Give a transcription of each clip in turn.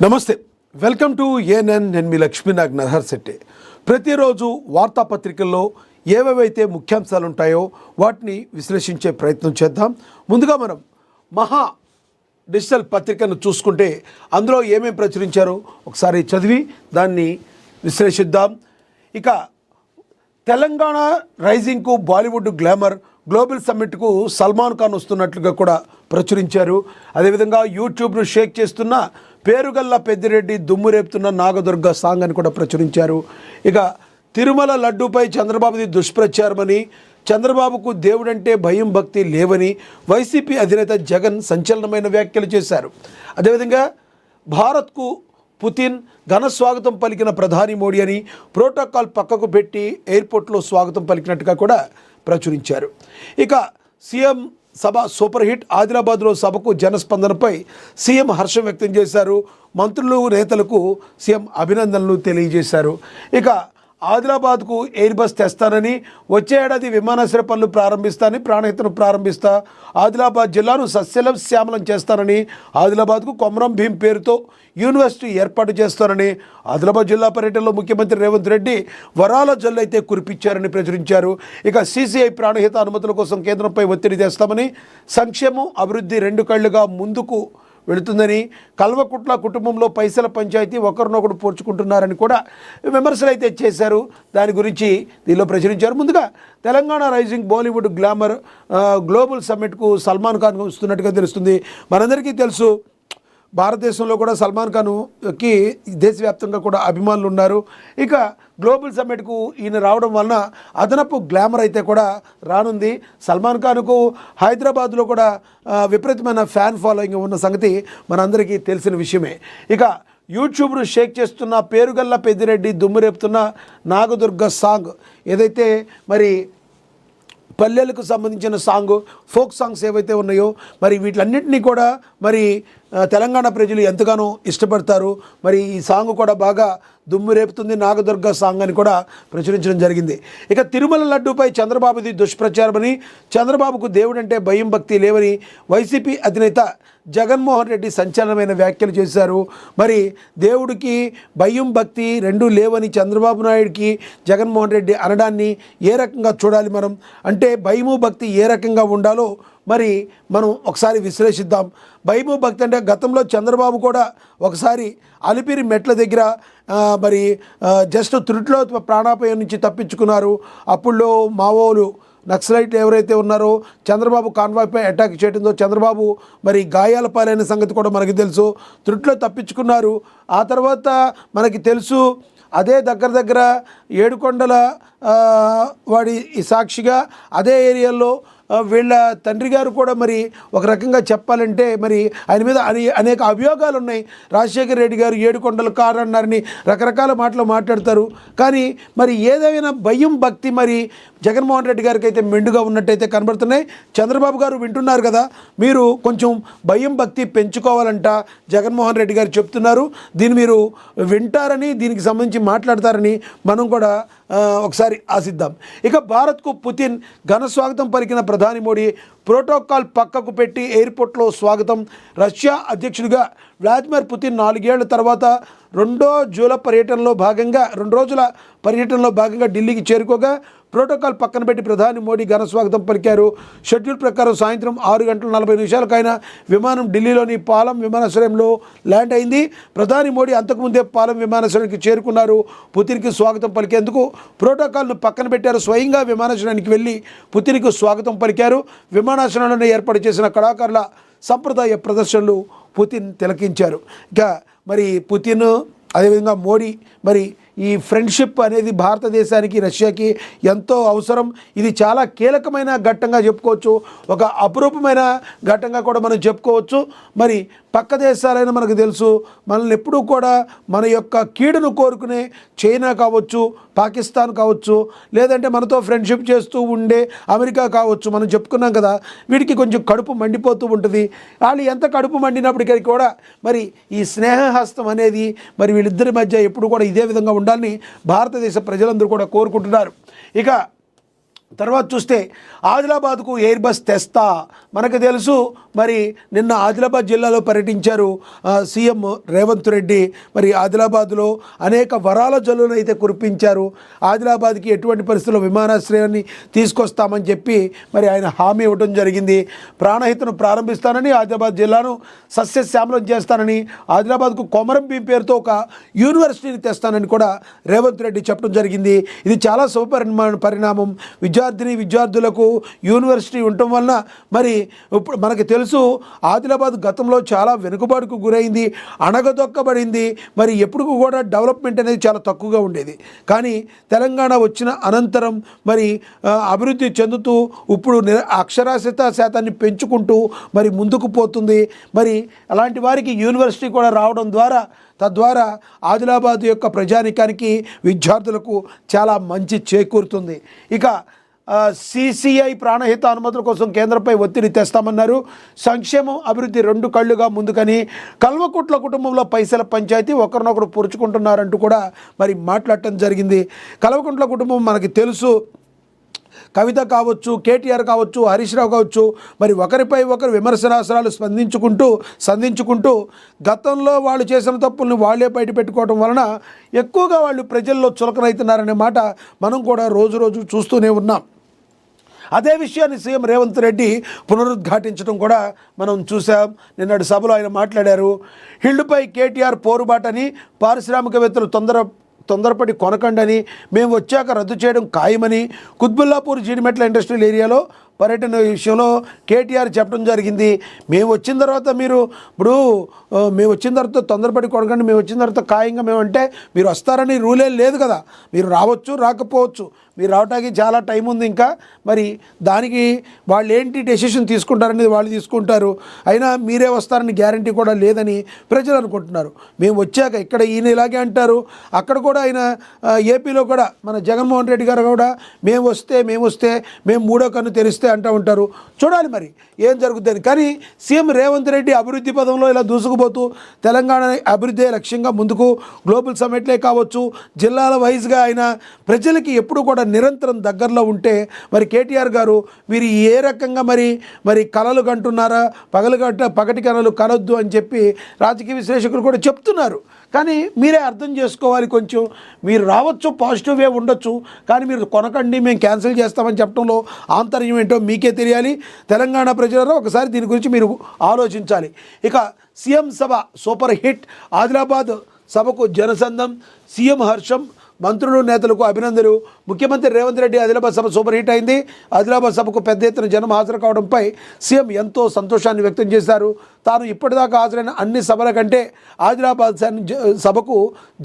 నమస్తే, welcome to ANN. నేను మీ లక్ష్మీనాగ్ నరహర్ శెట్టి. ప్రతిరోజు వార్తాపత్రికల్లో ఏవేవైతే ముఖ్యాంశాలు ఉంటాయో వాటిని విశ్లేషించే ప్రయత్నం చేద్దాం. ముందుగా మనం మహా డిజిటల్ పత్రికను చూసుకుంటే అందులో ఏమేమి ప్రచురించారో ఒకసారి చదివి దాన్ని విశ్లేషిద్దాం. ఇక తెలంగాణ రైజింగ్కు బాలీవుడ్ గ్లామర్, గ్లోబల్ సమ్మిట్కు సల్మాన్ ఖాన్ వస్తున్నట్లుగా కూడా ప్రచురించారు. అదేవిధంగా యూట్యూబ్ను షేక్ చేస్తున్న పేరుగల్ల పెద్దిరెడ్డి, దుమ్ము రేపుతున్న నాగదుర్గ సాంగ్ అని కూడా ప్రచురించారు. ఇక తిరుమల లడ్డూపై చంద్రబాబుది దుష్ప్రచారమని, చంద్రబాబుకు దేవుడంటే భయం భక్తి లేవని వైసీపీ అధినేత జగన్ సంచలనమైన వ్యాఖ్యలు చేశారు. అదేవిధంగా భారత్కు పుతిన్ ఘన స్వాగతం పలికిన ప్రధాని మోడీ అని, ప్రోటోకాల్ పక్కకు పెట్టి ఎయిర్పోర్ట్లో స్వాగతం పలికినట్టుగా కూడా ప్రచురించారు. ఇక సీఎం సభ సూపర్ హిట్. ఆదిలాబాద్లో సభకు జనస్పందనపై సీఎం హర్షం వ్యక్తం చేశారు. మంత్రులు, నేతలకు సీఎం అభినందనలు తెలియజేశారు. ఇక ఆదిలాబాద్కు ఎయిర్ బస్ తెస్తానని, వచ్చే ఏడాది విమానాశ్రయ పనులు ప్రారంభిస్తానని, ప్రాణహితను ప్రారంభిస్తా, ఆదిలాబాద్ జిల్లాను సస్యశ్యామలం చేస్తానని, ఆదిలాబాద్కు కొమరం భీం పేరుతో యూనివర్సిటీ ఏర్పాటు చేస్తానని, ఆదిలాబాద్ జిల్లా పర్యటనలో ముఖ్యమంత్రి రేవంత్ రెడ్డి వరాల జల్లైతే కురిపించారని ప్రచురించారు. ఇక సీసీఐ ప్రాణహిత అనుమతుల కోసం కేంద్రంపై ఒత్తిడి తెస్తామని, సంక్షేమం అభివృద్ధి రెండు కళ్ళుగా ముందుకు వెళుతుందని, కల్వకుట్ల కుటుంబంలో పైసల పంచాయతీ ఒకరినొకరు పోర్చుకుంటున్నారని కూడా విమర్శలు అయితే చేశారు. దాని గురించి దీనిలో ప్రచురించారు. ముందుగా Telangana rising Bollywood glamour global సమ్మిట్కు సల్మాన్ ఖాన్ వస్తున్నట్టుగా తెలుస్తుంది. మనందరికీ తెలుసు, భారతదేశంలో కూడా సల్మాన్ ఖాన్కి దేశవ్యాప్తంగా కూడా అభిమానులు ఉన్నారు. ఇక గ్లోబల్ సమ్మిట్కు ఈయన రావడం వలన అదనపు గ్లామర్ అయితే కూడా రానుంది. సల్మాన్ ఖాన్కు హైదరాబాద్లో కూడా విపరీతమైన ఫ్యాన్ ఫాలోయింగ్ ఉన్న సంగతి మనందరికీ తెలిసిన విషయమే. ఇక యూట్యూబ్ను షేక్ చేస్తున్న పేరుగల్ల పెద్దిరెడ్డి, దుమ్ము రేపుతున్న నాగదుర్గ సాంగ్ ఏదైతే మరి పల్లెలకు సంబంధించిన సాంగ్, ఫోక్ సాంగ్స్ ఏవైతే ఉన్నాయో మరి వీటిలన్నింటినీ కూడా మరి తెలంగాణ ప్రజలు ఎంతగానో ఇష్టపడతారు. మరి ఈ సాంగ్ కూడా బాగా దుమ్ము రేపుతుంది, నాగదుర్గ సాంగ్ అని కూడా ప్రచురించడం జరిగింది. ఇక తిరుమల లడ్డూపై చంద్రబాబుది దుష్ప్రచారమని, చంద్రబాబుకు దేవుడంటే భయం భక్తి లేవని వైసీపీ అధినేత జగన్మోహన్ రెడ్డి సంచలనమైన వ్యాఖ్యలు చేశారు. మరి దేవుడికి భయం భక్తి రెండూ లేవని చంద్రబాబు నాయుడికి జగన్మోహన్ రెడ్డి అనడాన్ని ఏ రకంగా చూడాలి మనం అంటే, భయము భక్తి ఏ రకంగా ఉండాలో మరి మనం ఒకసారి విశ్లేషిద్దాం. భయము భక్తి అంటే గతంలో చంద్రబాబు కూడా ఒకసారి అలిపిరి మెట్ల దగ్గర మరి జస్ట్ త్రుట్లో ప్రాణాపాయం నుంచి తప్పించుకున్నారు. అప్పుల్లో మావోలు నక్సలైట్లు ఎవరైతే ఉన్నారో చంద్రబాబు కాన్వాయ్పై అటాక్ చేయడంతో చంద్రబాబు మరి గాయాల పాలైన సంగతి కూడా మనకి తెలుసు. త్రుట్లో తప్పించుకున్నారు. ఆ తర్వాత మనకి తెలుసు, అదే దగ్గర ఏడుకొండల వాడి సాక్షిగా అదే ఏరియాలో వీళ్ళ తండ్రి గారు కూడా మరి ఒక రకంగా చెప్పాలంటే మరి ఆయన మీద అనేక అభియోగాలు ఉన్నాయి. రాజశేఖర రెడ్డి గారు ఏడుకొండలు కారన్నారని రకరకాల మాటలు మాట్లాడతారు. కానీ మరి ఏదైనా భయం భక్తి మరి జగన్మోహన్ రెడ్డి గారికి అయితే మెండుగా ఉన్నట్టయితే కనబడుతున్నాయి. చంద్రబాబు గారు వింటున్నారు కదా, మీరు కొంచెం భయం భక్తి పెంచుకోవాలంట జగన్మోహన్ రెడ్డి గారు చెప్తున్నారు. దీన్ని మీరు వింటారని, దీనికి సంబంధించి మాట్లాడతారని మనం కూడా ఒకసారి ఆశిద్దాం. ఇక భారత్కు పుతిన్ ఘన స్వాగతం పలికిన ప్రధాని మోడీ, ప్రోటోకాల్ పక్కకు పెట్టి ఎయిర్పోర్ట్లో స్వాగతం. రష్యా అధ్యక్షుడిగా వ్లాదిమిర్ పుతిన్ 4 ఏళ్ల తర్వాత 2 రోజుల పర్యటనలో భాగంగా ఢిల్లీకి చేరుకోగా ప్రోటోకాల్ పక్కన పెట్టి ప్రధాని మోడీ ఘన స్వాగతం పలికారు. షెడ్యూల్ ప్రకారం సాయంత్రం 6:40 ఆయన విమానం ఢిల్లీలోని పాలం విమానాశ్రయంలో ల్యాండ్ అయింది. ప్రధాని మోడీ అంతకుముందే పాలం విమానాశ్రయానికి చేరుకున్నారు. పుతిన్కి స్వాగతం పలికేందుకు ప్రోటోకాల్ను పక్కన పెట్టారు. స్వయంగా విమానాశ్రయానికి వెళ్ళి పుతిన్కు స్వాగతం పలికారు. విమానాశ్రయంలోనే ఏర్పాటు చేసిన కళాకారుల సంప్రదాయ ప్రదర్శనలు పుతిన్ తిలకించారు. ఇక మరి పుతిన్ అదేవిధంగా మోడీ మరి ఈ ఫ్రెండ్షిప్ అనేది భారతదేశానికి రష్యాకి ఎంతో అవసరం. ఇది చాలా కీలకమైన ఘట్టంగా చెప్పుకోవచ్చు, ఒక అపురూపమైన ఘట్టంగా కూడా మనం చెప్పుకోవచ్చు. మరి పక్క దేశాలైనా మనకు తెలుసు, మనల్ని ఎప్పుడూ కూడా మన యొక్క కీడును కోరుకునే చైనా కావచ్చు, పాకిస్తాన్ కావచ్చు, లేదంటే మనతో ఫ్రెండ్షిప్ చేస్తూ ఉండే అమెరికా కావచ్చు, మనం చెప్పుకున్నాం కదా, వీడికి కొంచెం కడుపు మండిపోతూ ఉంటుంది. వాళ్ళు ఎంత కడుపు మండినప్పటికీ కూడా మరి ఈ స్నేహహస్తం అనేది మరి వీళ్ళిద్దరి మధ్య ఎప్పుడు కూడా ఇదే విధంగా ఉండాలని భారతదేశ ప్రజలందరూ కూడా కోరుకుంటున్నారు. ఇక తర్వాత చూస్తే ఆదిలాబాద్కు ఎయిర్ బస్ తెస్తా. మనకు తెలుసు మరి నిన్న ఆదిలాబాద్ జిల్లాలో పర్యటించారు సీఎం రేవంత్ రెడ్డి. మరి ఆదిలాబాద్లో అనేక వరాల జల్లును అయితే కురిపించారు. ఆదిలాబాద్కి ఎటువంటి పరిస్థితుల్లో విమానాశ్రయాన్ని తీసుకొస్తామని చెప్పి మరి ఆయన హామీ ఇవ్వడం జరిగింది. ప్రాణహితను ప్రారంభిస్తానని, ఆదిలాబాద్ జిల్లాను సస్యశ్యామలం చేస్తానని, ఆదిలాబాద్కు కొమరం భీం పేరుతో ఒక యూనివర్సిటీని తెస్తానని కూడా రేవంత్ రెడ్డి చెప్పడం జరిగింది. ఇది చాలా పరిణామం. విద్యార్థులకు యూనివర్సిటీ ఉండటం వలన మరి ఇప్పుడు మనకు తెలుసు ఆదిలాబాద్ గతంలో చాలా వెనుకబాటుకు గురైంది, అణగదొక్కబడింది. మరి ఎప్పుడు కూడా డెవలప్మెంట్ అనేది చాలా తక్కువగా ఉండేది. కానీ తెలంగాణ వచ్చిన అనంతరం మరి అభివృద్ధి చెందుతూ ఇప్పుడు అక్షరాస్యత శాతాన్ని పెంచుకుంటూ మరి ముందుకు పోతుంది. మరి అలాంటి వారికి యూనివర్సిటీ కూడా రావడం ద్వారా తద్వారా ఆదిలాబాద్ యొక్క ప్రజానికానికి విద్యార్థులకు చాలా మంచి చేకూరుతుంది. ఇక CCI ప్రాణహిత అనుమతుల కోసం కేంద్రంపై ఒత్తిడి తెస్తామన్నారు. సంక్షేమం అభివృద్ధి రెండు కళ్ళుగా ముందుకని, కల్వకుట్ల కుటుంబంలో పైసల పంచాయతీ ఒకరినొకరు పురుచుకుంటున్నారంటూ కూడా మరి మాట్లాడటం జరిగింది. కల్వకుట్ల కుటుంబం మనకి తెలుసు, కవిత కావచ్చు, కేటీఆర్ కావచ్చు, హరీష్ రావు కావచ్చు, మరి ఒకరిపై ఒకరు విమర్శనాస్త్రాలు సంధించుకుంటూ గతంలో వాళ్ళు చేసిన తప్పుల్ని వాళ్ళే బయట పెట్టుకోవడం వలన ఎక్కువగా వాళ్ళు ప్రజల్లో చులకనవుతున్నారనే మాట మనం కూడా రోజు చూస్తూనే ఉన్నాం. అదే విషయాన్ని సీఎం రేవంత్ రెడ్డి పునరుద్ఘాటించడం కూడా మనం చూసాం. నిన్నటి సభలో ఆయన మాట్లాడారు. హిల్డ్పై కేటీఆర్ పోరుబాటని, పారిశ్రామికవేత్తలు తొందరపడి కొనకండని, మేము వచ్చాక రద్దు చేయడం ఖాయమని, కుత్బుల్లాపూర్ జీడిమెట్ల ఇండస్ట్రియల్ ఏరియాలో పర్యటన విషయంలో కేటీఆర్ చెప్పడం జరిగింది. మేము వచ్చిన తర్వాత తొందరపడి కొనకండి, మేము వచ్చిన తర్వాత ఖాయంగా మేమంటే మీరు వస్తారని రూలే లేదు కదా. మీరు రావచ్చు, రాకపోవచ్చు. మీరు రావడానికి చాలా టైం ఉంది ఇంకా. మరి దానికి వాళ్ళు ఏంటి డెసిషన్ తీసుకుంటారనేది వాళ్ళు తీసుకుంటారు. అయినా మీరే వస్తారని గ్యారంటీ కూడా లేదని ప్రజలు అనుకుంటున్నారు. మేము వచ్చాక ఇక్కడ ఈయన ఇలాగే అంటారు, అక్కడ కూడా ఆయన ఏపీలో కూడా మన జగన్మోహన్ రెడ్డి గారు కూడా మేము వస్తే మూడో కన్ను తెరిస్తే అంటూ ఉంటారు. చూడాలి మరి ఏం జరుగుతుంది. కానీ సీఎం రేవంత్ రెడ్డి అభివృద్ధి పదంలో ఇలా దూసుకుపోతూ తెలంగాణ అభివృద్ధి లక్ష్యంగా ముందుకు గ్లోబల్ సమ్మిట్లే కావచ్చు, జిల్లాల వైజ్గా ఆయన ప్రజలకి ఎప్పుడు కూడా నిరంతరం దగ్గరలో ఉంటే మరి కేటీఆర్ గారు వీరు ఏ రకంగా మరి కలలు కంటున్నారా, పగటి కలలు కలొద్దు అని చెప్పి రాజకీయ విశ్లేషకులు కూడా చెప్తున్నారు. కానీ మీరే అర్థం చేసుకోవాలి. కొంచెం మీరు రావచ్చు, పాజిటివ్ వే ఉండొచ్చు, కానీ మీరు కొనకండి మేము క్యాన్సిల్ చేస్తామని చెప్పడంలో ఆంతర్యం ఏంటో మీకే తెలియాలి. తెలంగాణ ప్రజలలో ఒకసారి దీని గురించి మీరు ఆలోచించాలి. ఇక సీఎం సభ సూపర్ హిట్. ఆదిలాబాద్ సభకు జనసందం, సీఎం హర్షం, మంత్రులు నేతలకు అభినందనలు. ముఖ్యమంత్రి రేవంత్ రెడ్డి ఆదిలాబాద్ సభ సూపర్ హిట్ అయింది. ఆదిలాబాద్ సభకు పెద్ద ఎత్తున జనం హాజరు కావడంపై సీఎం ఎంతో సంతోషాన్ని వ్యక్తం చేశారు. తాను ఇప్పటిదాకా హాజరైన అన్ని సభల కంటే ఆదిలాబాద్ సభకు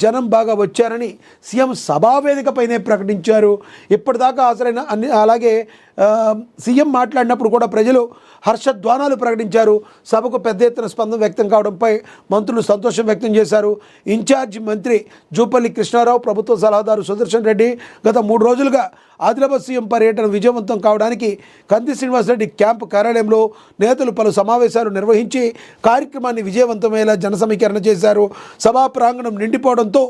జనం బాగా వచ్చారని సీఎం సభావేదికపైనే ప్రకటించారు. ఇప్పటిదాకా హాజరైన అలాగే సీఎం మాట్లాడినప్పుడు కూడా ప్రజలు హర్షధ్వానాలు ప్రకటించారు. సభకు పెద్ద ఎత్తున స్పందన వ్యక్తం కావడంపై మంత్రులు సంతోషం వ్యక్తం చేశారు. ఇన్ఛార్జి మంత్రి జూపల్లి కృష్ణారావు, ప్రభుత్వ సలహాదారు సుదర్శన్ రెడ్డి గత 3 రోజులుగా ఆదిలాబాద్ సీఎం పర్యటన విజయవంతం కావడానికి కంది శ్రీనివాసరెడ్డి క్యాంపు కార్యాలయంలో నేతలు పలు సమావేశాలు నిర్వహించి కార్యక్రమాన్ని విజయవంతమయ్యేలా జనసమీకరణ చేశారు. సభా ప్రాంగణం నిండిపోవడంతో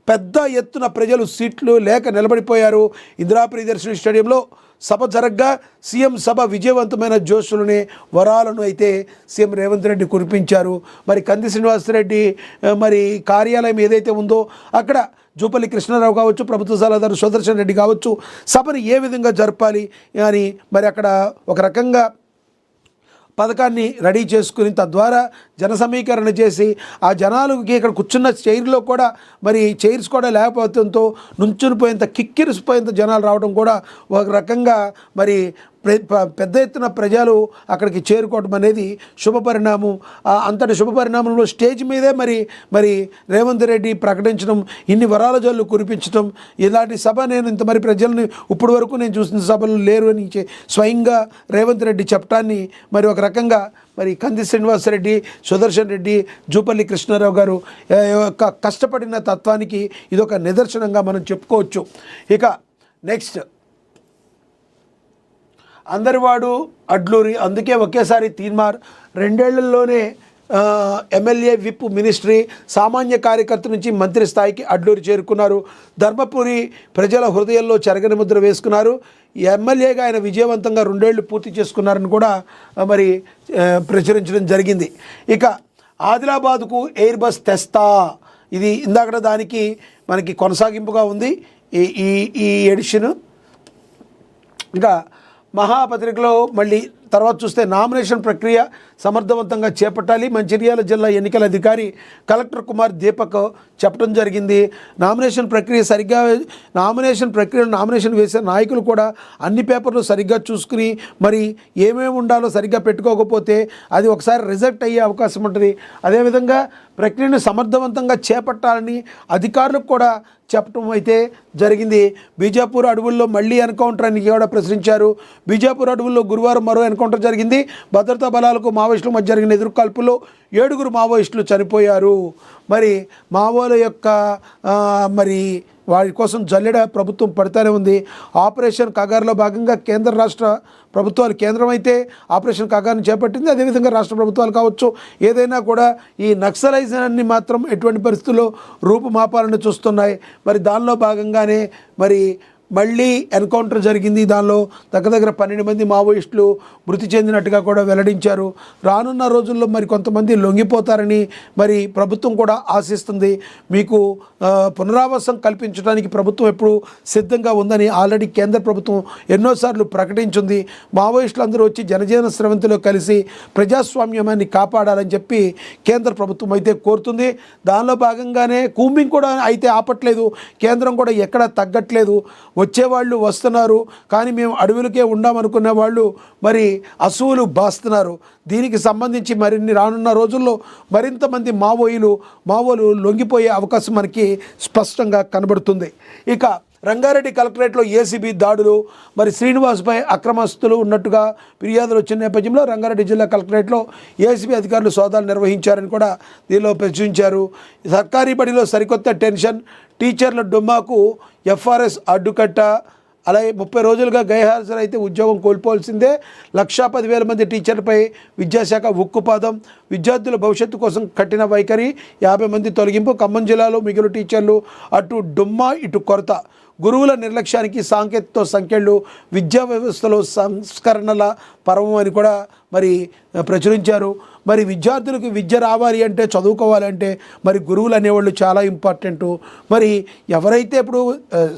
పెద్ద ఎత్తున ప్రజలు సీట్లు లేక నిలబడిపోయారు. ఇందిరా ప్రియదర్శిని స్టేడియంలో సభ జరగ్గా సీఎం సభ విజయవంతమైన జోషులని వరాలను అయితే సీఎం రేవంత్ రెడ్డి కురిపించారు. మరి కంది శ్రీనివాసరెడ్డి మరి కార్యాలయం ఏదైతే ఉందో అక్కడ జూపల్లి కృష్ణారావు కావచ్చు, ప్రభుత్వ సలహాదారు సుదర్శన్ రెడ్డి కావచ్చు, సభను ఏ విధంగా జరపాలి అని మరి అక్కడ ఒక రకంగా పథకాన్ని రెడీ చేసుకుని తద్వారా జన సమీకరణ చేసి ఆ జనాలకి ఇక్కడ కూర్చున్న చైర్లో కూడా మరి చైర్స్ కూడా లేకపోవడంతో నుంచునిపోయేంత కిక్కిరిసిపోయేంత జనాలు రావడం కూడా ఒక రకంగా మరి పెద్ద ఎత్తున ప్రజలు అక్కడికి చేరుకోవడం అనేది శుభపరిణామం. అంతటి శుభపరిణామంలో స్టేజ్ మీదే మరి రేవంత్ రెడ్డి ప్రకటించడం, ఇన్ని వరాల జల్లు కురిపించడం, ఇలాంటి సభ నేను ఇంత మరి ప్రజల్ని ఇప్పటి వరకు నేను చూసిన సభలు లేరు అని స్వయంగా రేవంత్ రెడ్డి చెప్పడాన్ని మరి ఒక రకంగా మరి కంది శ్రీనివాసరెడ్డి, సుదర్శన్ రెడ్డి, జూపల్లి కృష్ణారావు గారు యొక్క కష్టపడిన తత్వానికి ఇదొక నిదర్శనంగా మనం చెప్పుకోవచ్చు. ఇక నెక్స్ట్ అందరివాడు అడ్లూరి, అందుకే ఒకేసారి తీన్మార్. 2 ఏళ్లలోనే ఎమ్మెల్యే, విప్, మినిస్ట్రీ, సామాన్య కార్యకర్త నుంచి మంత్రి స్థాయికి అడ్లూరి చేరుకున్నారు. ధర్మపురి ప్రజల హృదయంలో చెరగని ముద్ర వేసుకున్నారు. ఎమ్మెల్యేగా ఆయన విజయవంతంగా 2 ఏళ్ళు పూర్తి చేసుకున్నారని కూడా మరి ప్రచురించడం జరిగింది. ఇక ఆదిలాబాద్కు ఎయిర్ బస్ తెస్తా, ఇది ఇందాక దానికి మనకి కొనసాగింపుగా ఉంది ఈ ఈ ఎడిషన్. ఇంకా మహాపత్రికలో మళ్ళీ తర్వాత చూస్తే నామినేషన్ ప్రక్రియ సమర్థవంతంగా చేపట్టాలి, మంచిర్యాల జిల్లా ఎన్నికల అధికారి కలెక్టర్ కుమార్ దీపక్ చెప్పడం జరిగింది. నామినేషన్ ప్రక్రియలో నామినేషన్ వేసే నాయకులు కూడా అన్ని పేపర్లు సరిగ్గా చూసుకుని మరి ఏమేమి ఉండాలో సరిగ్గా పెట్టుకోకపోతే అది ఒకసారి రిజెక్ట్ అయ్యే అవకాశం ఉంటుంది. అదేవిధంగా ప్రక్రియను సమర్థవంతంగా చేపట్టాలని అధికారులకు కూడా చెప్పడం అయితే జరిగింది. బీజాపూర్ అడవుల్లో మళ్ళీ ఎన్కౌంటర్ అని కూడా ప్రశ్నించారు. బీజాపూర్ అడవుల్లో గురువారం మరో ఎన్కౌంటర్ జరిగింది. భద్రతా బలాలకు మావోయిస్టుల మధ్య జరిగిన ఎదురుకాల్పుల్లో 7 మావోయిస్టులు చనిపోయారు. మరి మావోల యొక్క మరి వారి కోసం జల్లెడ ప్రభుత్వం పడుతూనే ఉంది. ఆపరేషన్ కగారులో భాగంగా కేంద్ర రాష్ట్ర ప్రభుత్వాలు, కేంద్రం అయితే ఆపరేషన్ కగారుని చేపట్టింది, అదేవిధంగా రాష్ట్ర ప్రభుత్వాలు కావచ్చు, ఏదైనా కూడా ఈ నక్సలైజాన్ని మాత్రం ఎటువంటి పరిస్థితుల్లో రూపుమాపాలను చూస్తున్నాయి. మరి దానిలో భాగంగానే మరి మళ్ళీ ఎన్కౌంటర్ జరిగింది. దానిలో దగ్గర 12 మంది మావోయిస్టులు మృతి చెందినట్టుగా కూడా వెల్లడించారు. రానున్న రోజుల్లో మరి కొంతమంది లొంగిపోతారని మరి ప్రభుత్వం కూడా ఆశిస్తుంది. మీకు పునరావాసం కల్పించడానికి ప్రభుత్వం ఎప్పుడు సిద్ధంగా ఉందని ఆల్రెడీ కేంద్ర ప్రభుత్వం ఎన్నోసార్లు ప్రకటించింది. మావోయిస్టులందరూ వచ్చి జనజీవన స్రవంతిలో కలిసి ప్రజాస్వామ్యాన్ని కాపాడాలని చెప్పి కేంద్ర ప్రభుత్వం అయితే కోరుతుంది. దానిలో భాగంగానే కూంబింగ్ కూడా అయితే ఆపట్లేదు, కేంద్రం కూడా ఎక్కడ తగ్గట్లేదు. వచ్చేవాళ్ళు వస్తున్నారు, కానీ మేము అడవులకే ఉండామనుకునే వాళ్ళు మరి అసూలు బాస్తున్నారు. దీనికి సంబంధించి మరిన్ని రానున్న రోజుల్లో మరింత మంది మావోలు లొంగిపోయే అవకాశం మనకి స్పష్టంగా కనబడుతుంది. ఇక రంగారెడ్డి కలెక్టరేట్లో ఏసీబీ దాడులు, మరి శ్రీనివాస్పై అక్రమస్తులు ఉన్నట్టుగా ఫిర్యాదులు వచ్చిన నేపథ్యంలో రంగారెడ్డి జిల్లా కలెక్టరేట్లో ఏసీబీ అధికారులు సోదాలు నిర్వహించారని కూడా దీనిలో ప్రచురించారు. సర్కారీ బడిలో సరికొత్త టెన్షన్, టీచర్ల డుమ్మాకు ఎఫ్ఆర్ఎస్ అడ్డుకట్ట. అలాగే 30 రోజులుగా గైర్హాజరైతే ఉద్యోగం కోల్పోవాల్సిందే. 1,10,000 మంది టీచర్లపై విద్యాశాఖ ఉక్కుపాదం. విద్యార్థుల భవిష్యత్తు కోసం కఠిన వైఖరి. 50 మంది తొలగింపు. ఖమ్మం జిల్లాలో మిగులు టీచర్లు, అటు డుమ్మా ఇటు కొరత. గురువుల నిర్లక్ష్యానికి సాంకేతికతో సంఖ్యలు. విద్యా వ్యవస్థలో సంస్కరణల పర్వం అని కూడా మరి ప్రచురించారు. మరి విద్యార్థులకు విద్య రావాలి అంటే, చదువుకోవాలంటే మరి గురువులు అనేవాళ్ళు చాలా ఇంపార్టెంటు. మరి ఎవరైతే ఇప్పుడు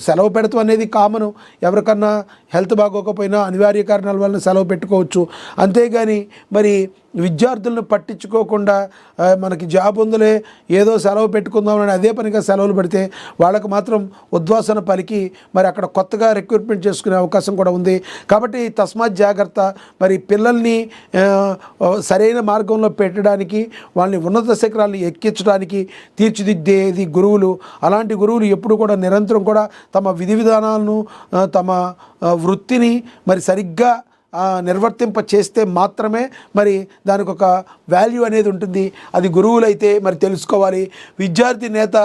సెలవు పెడతాం అనేది కామను, ఎవరికన్నా హెల్త్ బాగోకపోయినా అనివార్య కారణాల వలన సెలవు పెట్టుకోవచ్చు. అంతేగాని మరి విద్యార్థులను పట్టించుకోకుండా మనకి జాబ్ ఉందిలే ఏదో సెలవు పెట్టుకుందామని అదే పనిగా సెలవులు పెడితే వాళ్ళకు మాత్రం ఉద్వాసన పలికి మరి అక్కడ కొత్తగా రిక్రూట్మెంట్ చేసుకునే అవకాశం కూడా ఉంది. కాబట్టి తస్మాత్ జాగ్రత్త. మరి పిల్లల్ని సరైన మార్గంలో పెట్టడానికి, వాళ్ళని ఉన్నత శిఖరాలను ఎక్కించడానికి తీర్చిదిద్దేది గురువులు. అలాంటి గురువులు ఎప్పుడు కూడా నిరంతరం కూడా తమ విధి విధానాలను, తమ వృత్తిని మరి సరిగ్గా నిర్వర్తింప చేస్తే మాత్రమే మరి దానికి ఒక వాల్యూ అనేది ఉంటుంది. అది గురువులైతే మరి తెలుసుకోవాలి. విద్యార్థి నేత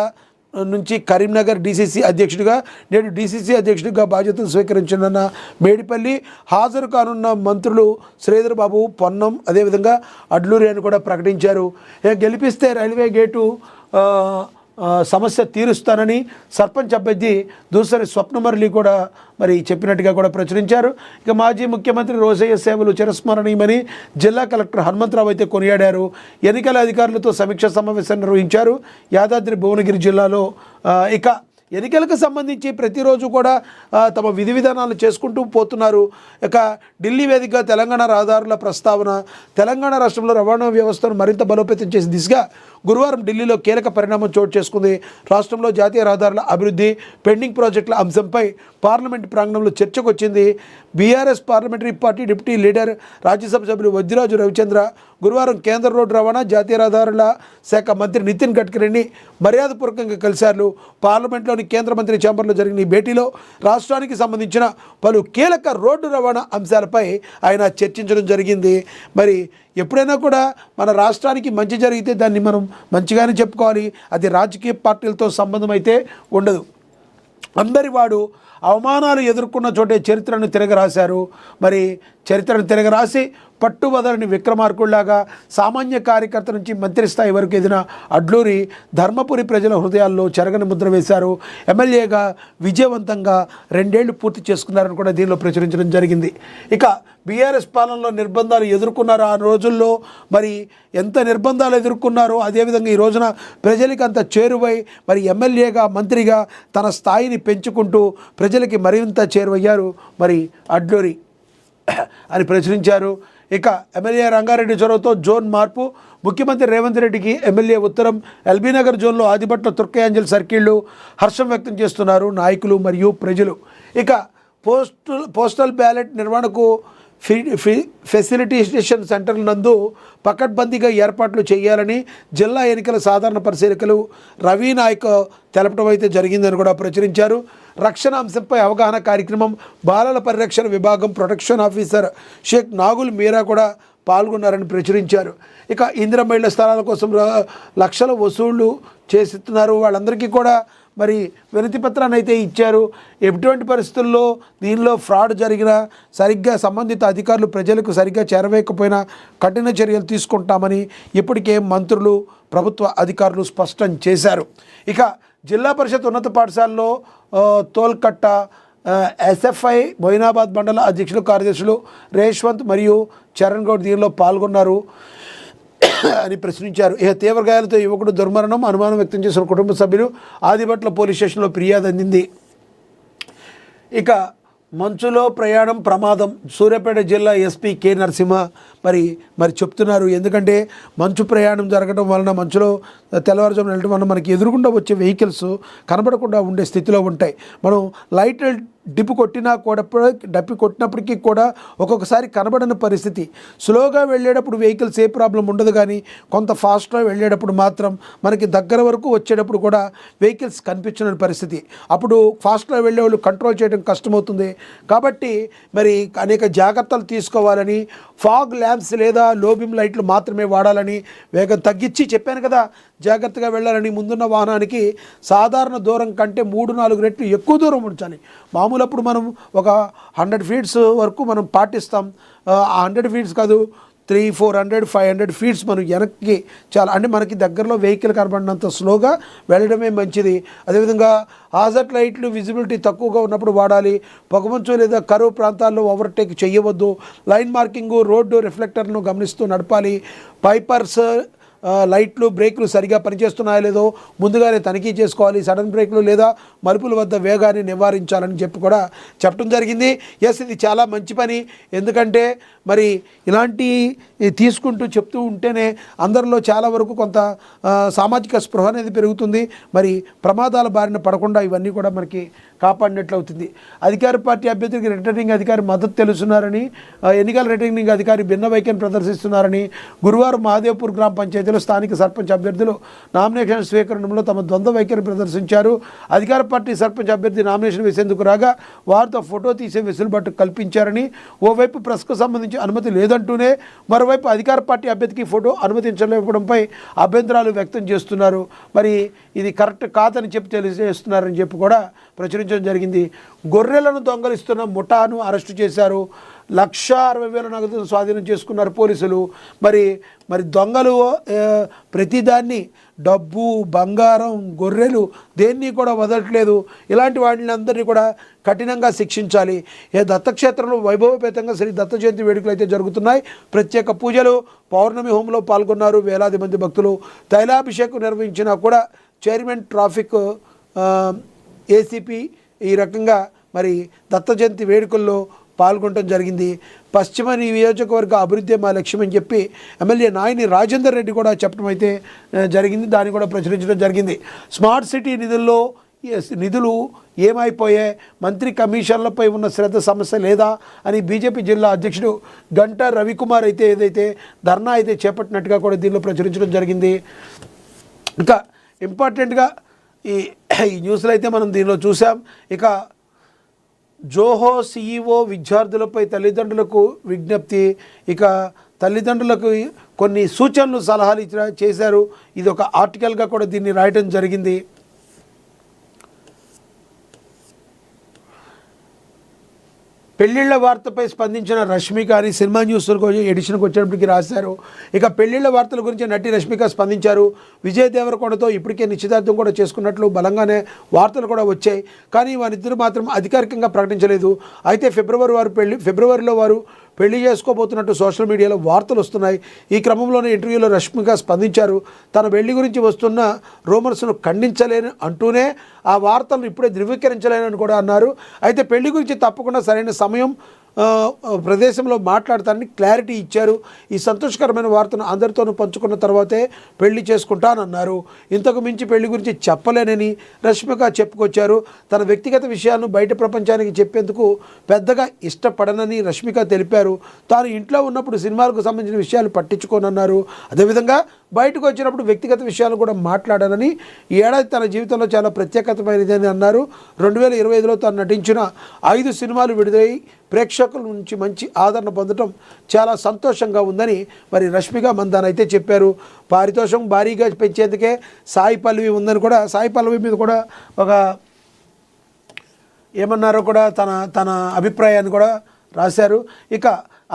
నుంచి కరీంనగర్ డీసీసీ అధ్యక్షుడిగా, నేడు డీసీసీ అధ్యక్షుడిగా బాధ్యతలు స్వీకరించనున్న మేడిపల్లి హాజరు కానున్న మంత్రులు శ్రీధర్ బాబు, పొన్నం, అదేవిధంగా అడ్లూరి అని కూడా ప్రకటించారు. గెలిపిస్తే రైల్వే గేటు సమస్య తీరుస్తానని సర్పంచ్ అభ్యర్థి దూసరి స్వప్నమురళి కూడా మరి చెప్పినట్టుగా కూడా ప్రచురించారు. ఇక మాజీ ముఖ్యమంత్రి రోసయ్య సేవలు చిరస్మరణీయమని జిల్లా కలెక్టర్ హనుమంతరావు అయితే కొనియాడారు. ఎన్నికల అధికారులతో సమీక్ష సమావేశం నిర్వహించారు యాదాద్రి భువనగిరి జిల్లాలో. ఇక ఎన్నికలకు సంబంధించి ప్రతిరోజు కూడా తమ విధి విధానాలు చేసుకుంటూ పోతున్నారు. ఇక ఢిల్లీ వేదికగా తెలంగాణ రహదారుల ప్రస్తావన. తెలంగాణ రాష్ట్రంలో రవాణా వ్యవస్థను మరింత బలోపేతం చేసే దిశగా గురువారం ఢిల్లీలో కీలక పరిణామం చోటు చేసుకుంది. రాష్ట్రంలో జాతీయ రహదారుల అభివృద్ధి, పెండింగ్ ప్రాజెక్టుల అంశంపై పార్లమెంట్ ప్రాంగణంలో చర్చకు వచ్చింది. BRS parliamentary party deputy leader, Rajya Sabha సభ్యులు వద్దిరాజు రవిచంద్ర గురువారం కేంద్ర రోడ్డు రవాణా, జాతీయ రహదారుల శాఖ మంత్రి నితిన్ గడ్కరీని మర్యాదపూర్వకంగా కలిశారు. పార్లమెంట్లోని కేంద్ర మంత్రి ఛాంబర్లో జరిగిన ఈ భేటీలో రాష్ట్రానికి సంబంధించిన పలు కీలక రోడ్డు రవాణా అంశాలపై ఆయన చర్చించడం జరిగింది. మరి ఎప్పుడైనా కూడా మన రాష్ట్రానికి మంచి జరిగితే దాన్ని మనం మంచిగానే చెప్పుకోవాలి. అది రాజకీయ పార్టీలతో సంబంధం అయితే ఉండదు. అందరివాడు అవమానాలు ఎదుర్కొన్న చోటే చరిత్రను తిరగరాశారు. మరి చరిత్రను తిరగరాసి పట్టుబదలని విక్రమార్కుల్లాగా సామాన్య కార్యకర్త నుంచి మంత్రి స్థాయి వరకు ఎదిగిన అడ్లూరి ధర్మపురి ప్రజల హృదయాల్లో చెరగని ముద్ర వేశారు. ఎమ్మెల్యేగా విజయవంతంగా 2 ఏళ్లు పూర్తి చేసుకున్నారని కూడా దీనిలో ప్రచురించడం జరిగింది. ఇక బీఆర్ఎస్ పాలనలో నిర్బంధాలు ఎదుర్కొన్నారు. ఆ రోజుల్లో మరి ఎంత నిర్బంధాలు ఎదుర్కొన్నారో అదేవిధంగా ఈ రోజున ప్రజలకి అంత చేరువై మరి ఎమ్మెల్యేగా మంత్రిగా తన స్థాయిని పెంచుకుంటూ ప్రజలకి మరింత చేరువయ్యారు మరి అడ్లూరి అని ప్రచురించారు. ఇక ఎమ్మెల్యే రంగారెడ్డి చొరవతో జోన్ మార్పు, ముఖ్యమంత్రి రేవంత్ రెడ్డికి ఎమ్మెల్యే ఉత్తరం. ఎల్బీనగర్ జోన్లో ఆదిపట్ల తుర్కయాంజల్ సర్కిళ్లు హర్షం వ్యక్తం చేస్తున్నారు నాయకులు మరియు ప్రజలు. ఇక పోస్టల్ బ్యాలెట్ నిర్వహణకు ఫెసిలిటేషన్ సెంటర్ల నందు పకడ్బందీగా ఏర్పాట్లు చేయాలని జిల్లా ఎన్నికల సాధారణ పరిశీలకులు రవి నాయక్ తెలపడం అయితే జరిగిందని కూడా ప్రచురించారు. రక్షణ అంశంపై అవగాహన కార్యక్రమం బాలల పరిరక్షణ విభాగం ప్రొటెక్షన్ ఆఫీసర్ షేక్ నాగుల్ మీరా కూడా పాల్గొన్నారని ప్రచురించారు. ఇక ఇందిరమ్మ ఇళ్ల స్థలాల కోసం లక్షల వసూళ్లు చేస్తున్నారు. వాళ్ళందరికీ కూడా మరి వినతి పత్రాన్ని అయితే ఇచ్చారు. ఎటువంటి పరిస్థితుల్లో దీనిలో ఫ్రాడ్ జరిగినా సరిగ్గా సంబంధిత అధికారులు ప్రజలకు సరిగ్గా చేరవేయకపోయినా కఠిన చర్యలు తీసుకుంటామని ఇప్పటికే మంత్రులు ప్రభుత్వ అధికారులు స్పష్టం చేశారు. ఇక జిల్లా పరిషత్ ఉన్నత పాఠశాలలో తోల్కట్ట ఎస్ఎఫ్ఐ మొయినాబాద్ మండల అధ్యక్షులు కార్యదర్శులు రేష్వంత్ మరియు చరణ్ గౌడ్ దీనిలో పాల్గొన్నారు అని ప్రశ్నించారు. ఇక తీవ్ర గాయాలతో యువకుడు దుర్మరణం అనుమానం వ్యక్తం చేసిన కుటుంబ సభ్యులు ఆదిపట్ల పోలీస్ స్టేషన్లో ఫిర్యాదు అందింది. ఇక మంచులో ప్రయాణం ప్రమాదం సూర్యాపేట జిల్లా ఎస్పీ కె నరసింహ మరి చెప్తున్నారు. ఎందుకంటే మంచు ప్రయాణం జరగడం వలన మంచులో తెల్లవారుజామున వెళ్ళడం వలన మనకి ఎదురుగుండా వచ్చే వెహికల్స్ కనబడకుండా ఉండే స్థితిలో ఉంటాయి. మనం లైట్ డప్పు కొట్టినప్పటికీ కూడా ఒక్కొక్కసారి కనబడని పరిస్థితి. స్లోగా వెళ్ళేటప్పుడు వెహికల్స్ ఏ ప్రాబ్లం ఉండదు, కానీ కొంత ఫాస్ట్గా వెళ్ళేటప్పుడు మాత్రం మనకి దగ్గర వరకు వచ్చేటప్పుడు కూడా వెహికల్స్ కనిపించని పరిస్థితి. అప్పుడు ఫాస్ట్గా వెళ్ళేవాళ్ళు కంట్రోల్ చేయడం కష్టమవుతుంది. కాబట్టి మరి అనేక జాగ్రత్తలు తీసుకోవాలని, ఫాగ్ ల్యాంప్స్ లేదా లో బీమ్ లైట్లు మాత్రమే వాడాలని, వేగం తగ్గించి చెప్పాను కదా జాగ్రత్తగా వెళ్ళాలని, ముందున్న వాహనానికి సాధారణ దూరం కంటే 3-4 రెట్లు ఎక్కువ దూరం ఉంచాలి. మామూలప్పుడు మనం ఒక 100 ఫీట్స్ వరకు మనం పాటిస్తాం. 100 ఫీట్స్ కాదు, 300-400-500 ఫీట్స్ మనం వెనక్కి చాలా అంటే మనకి దగ్గరలో వెహికల్ కనబడినంత స్లోగా వెళ్ళడమే మంచిది. అదేవిధంగా హాజర్ లైట్లు విజిబిలిటీ తక్కువగా ఉన్నప్పుడు వాడాలి. పొగమంచు లేదా కరువు ప్రాంతాల్లో ఓవర్టేక్ చేయవద్దు. లైన్ మార్కింగు, రోడ్డు రిఫ్లెక్టర్ను గమనిస్తూ నడపాలి. వైపర్స్, లైట్లు, బ్రేకులు సరిగా పనిచేస్తున్నాయో లేదో ముందుగానే తనిఖీ చేసుకోవాలి. సడన్ బ్రేకులు లేదా మలుపుల వద్ద వేగాన్ని నివారించాలని చెప్పి కూడా చెప్పడం జరిగింది. ఇది చాలా మంచి పని. ఎందుకంటే మరి ఇలాంటి తీసుకుంటూ చెప్తూ ఉంటేనే అందరిలో చాలా వరకు కొంత సామాజిక స్పృహ అనేది పెరుగుతుంది. మరి ప్రమాదాల బారిన పడకుండా ఇవన్నీ కూడా మనకి కాపాడినట్లు అవుతుంది. అధికార పార్టీ అభ్యర్థికి రిటర్నింగ్ అధికారి మద్దతు తెలుస్తున్నారని, ఎన్నికల రిటర్నింగ్ అధికారి భిన్న వైఖరిని ప్రదర్శిస్తున్నారని గురువారం మహాదేవ్పూర్ గ్రామ పంచాయతీలో స్థానిక సర్పంచ్ అభ్యర్థులు నామినేషన్ స్వీకరణలో తమ ద్వంద్వ వైఖరిని ప్రదర్శించారు. అధికార పార్టీ సర్పంచ్ అభ్యర్థి నామినేషన్ వేసేందుకు రాగా వారితో ఫోటో తీసే వెసులుబాటు కల్పించారని, ఓవైపు ప్రెస్కు సంబంధించి అనుమతి లేదంటూనే మరోవైపు అధికార పార్టీ అభ్యర్థికి ఫోటో అనుమతించలేకపోవడంపై అభ్యంతరాలు వ్యక్తం చేస్తున్నారు. మరి ఇది కరెక్ట్ కాదని చెప్పి తెలియజేస్తున్నారని చెప్పి కూడా ప్రచురించడం జరిగింది. గొర్రెలను దొంగలిస్తున్న ముఠాను అరెస్టు చేశారు. 1,60,000 నగదును స్వాధీనం చేసుకున్నారు పోలీసులు. మరి దొంగలు ప్రతిదాన్ని డబ్బు, బంగారం, గొర్రెలు దేన్ని కూడా వదలట్లేదు. ఇలాంటి వాటిని అందరినీ కూడా కఠినంగా శిక్షించాలి. దత్తక్షేత్రంలో వైభవపేతంగా శ్రీ దత్త జయంతి వేడుకలు అయితే జరుగుతున్నాయి. ప్రత్యేక పూజలు, పౌర్ణమి హోమంలో పాల్గొన్నారు వేలాది మంది భక్తులు. తైలాభిషేకం నిర్వహించినా కూడా చైర్మన్ ట్రాఫిక్ ఏసీపీ ఈ రకంగా మరి దత్త జయంతి వేడుకల్లో పాల్గొనడం జరిగింది. పశ్చిమ నియోజకవర్గ అభివృద్ధి మా లక్ష్యం అని చెప్పి ఎమ్మెల్యే నాయని రాజేందర్ రెడ్డి కూడా చెప్పడం అయితే జరిగింది. దాన్ని కూడా ప్రచురించడం జరిగింది. స్మార్ట్ సిటీ నిధులు ఏమైపోయాయి, మంత్రి కమిషన్లపై ఉన్న శ్రద్ధ సమస్య లేదా అని బీజేపీ జిల్లా అధ్యక్షుడు గంటా రవికుమార్ అయితే ఏదైతే ధర్నా అయితే చేపట్టినట్టుగా కూడా దీనిలో ప్రచురించడం జరిగింది. ఇంకా ఇంపార్టెంట్గా ఈ న్యూస్లో అయితే మనం దీనిలో చూసాం. ఇక జోహో సీఈఓ విద్యార్థులపై తల్లిదండ్రులకు విజ్ఞప్తి. ఇక తల్లిదండ్రులకు కొన్ని సూచనలు, సలహాలు చేశారు. ఇది ఒక ఆర్టికల్గా కూడా దీన్ని రాయటం జరిగింది. పెళ్లిళ్ల వార్తపై స్పందించిన రష్మిక అని సినిమా న్యూస్లకు ఎడిషన్కి వచ్చేటప్పటికి రాశారు. ఇక పెళ్లిళ్ల వార్తల గురించి నటి రష్మిక స్పందించారు. విజయ్ దేవరకొండతో ఇప్పటికే నిశ్చితార్థం కూడా చేసుకున్నట్లు బలంగానే వార్తలు కూడా వచ్చాయి. కానీ వారిద్దరు మాత్రం అధికారికంగా ప్రకటించలేదు. అయితే ఫిబ్రవరిలో వారు పెళ్లి చేసుకోబోతున్నట్టు సోషల్ మీడియాలో వార్తలు వస్తున్నాయి. ఈ క్రమంలోనే ఇంటర్వ్యూలో రష్మిక స్పందించారు. తన పెళ్లి గురించి వస్తున్న రూమర్స్ను ఖండించలేని అంటూనే ఆ వార్తలను ఇప్పుడే ధృవీకరించలేనని కూడా అన్నారు. అయితే పెళ్లి గురించి తప్పకుండా సరైన సమయం ప్రదేశంలో మాట్లాడతానని క్లారిటీ ఇచ్చారు. ఈ సంతోషకరమైన వార్తను అందరితోనూ పంచుకున్న తర్వాతే పెళ్లి చేసుకుంటానన్నారు. ఇంతకు మించి పెళ్లి గురించి చెప్పలేనని రష్మిక చెప్పుకొచ్చారు. తన వ్యక్తిగత విషయాలను బయట ప్రపంచానికి చెప్పేందుకు పెద్దగా ఇష్టపడనని రష్మిక తెలిపారు. తాను ఇంట్లో ఉన్నప్పుడు సినిమాలకు సంబంధించిన విషయాలు పట్టించుకోనన్నారు. అదేవిధంగా బయటకు వచ్చినప్పుడు వ్యక్తిగత విషయాలు కూడా మాట్లాడానని, ఈ ఏడాది తన జీవితంలో చాలా ప్రత్యేకతమైనదని అన్నారు. 2025లో తాను నటించిన 5 సినిమాలు విడుదలై ప్రేక్షకుల నుంచి మంచి ఆదరణ పొందడం చాలా సంతోషంగా ఉందని మరి రష్మిక మందాన అయితే చెప్పారు. పారితోషం భారీగా పెంచేందుకే సాయి పల్లవి ఉందని కూడా, సాయి పల్లవి మీద కూడా ఒక ఏమన్నారో కూడా తన అభిప్రాయాన్ని కూడా రాశారు. ఇక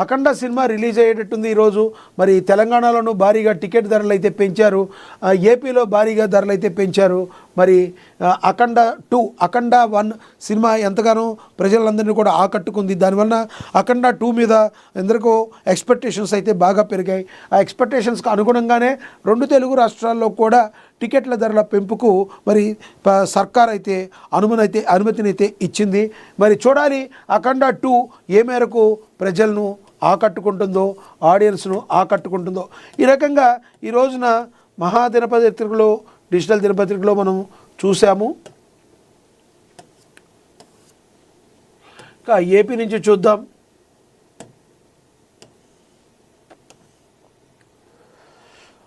అఖండ సినిమా రిలీజ్ అయ్యేటట్టుంది ఈరోజు. మరి తెలంగాణలోనూ భారీగా టికెట్ ధరలు అయితే పెంచారు. ఏపీలో భారీగా ధరలు అయితే పెంచారు. మరి అఖండ 2, అఖండ 1 సినిమా ఎంతగానో ప్రజలందరినీ కూడా ఆకట్టుకుంది. దానివల్ల అఖండ 2 మీద ఎందరికో ఎక్స్పెక్టేషన్స్ అయితే బాగా పెరిగాయి. ఆ ఎక్స్పెక్టేషన్స్కి అనుగుణంగానే 2 తెలుగు రాష్ట్రాల్లో కూడా టికెట్ల ధరల పెంపుకు మరి సర్కార్ అయితే అనుమతినైతే ఇచ్చింది. మరి చూడాలి అఖండ 2 ఏ మేరకు ప్రజలను ఆకట్టుకుంటుందో, ఆడియన్స్ను ఆకట్టుకుంటుందో. ఈ రకంగా ఈ రోజున మహాదినపత్రికలో, డిజిటల్ దినపత్రికలో మనం చూసాము. ఇంకా ఏపీ నుంచి చూద్దాం.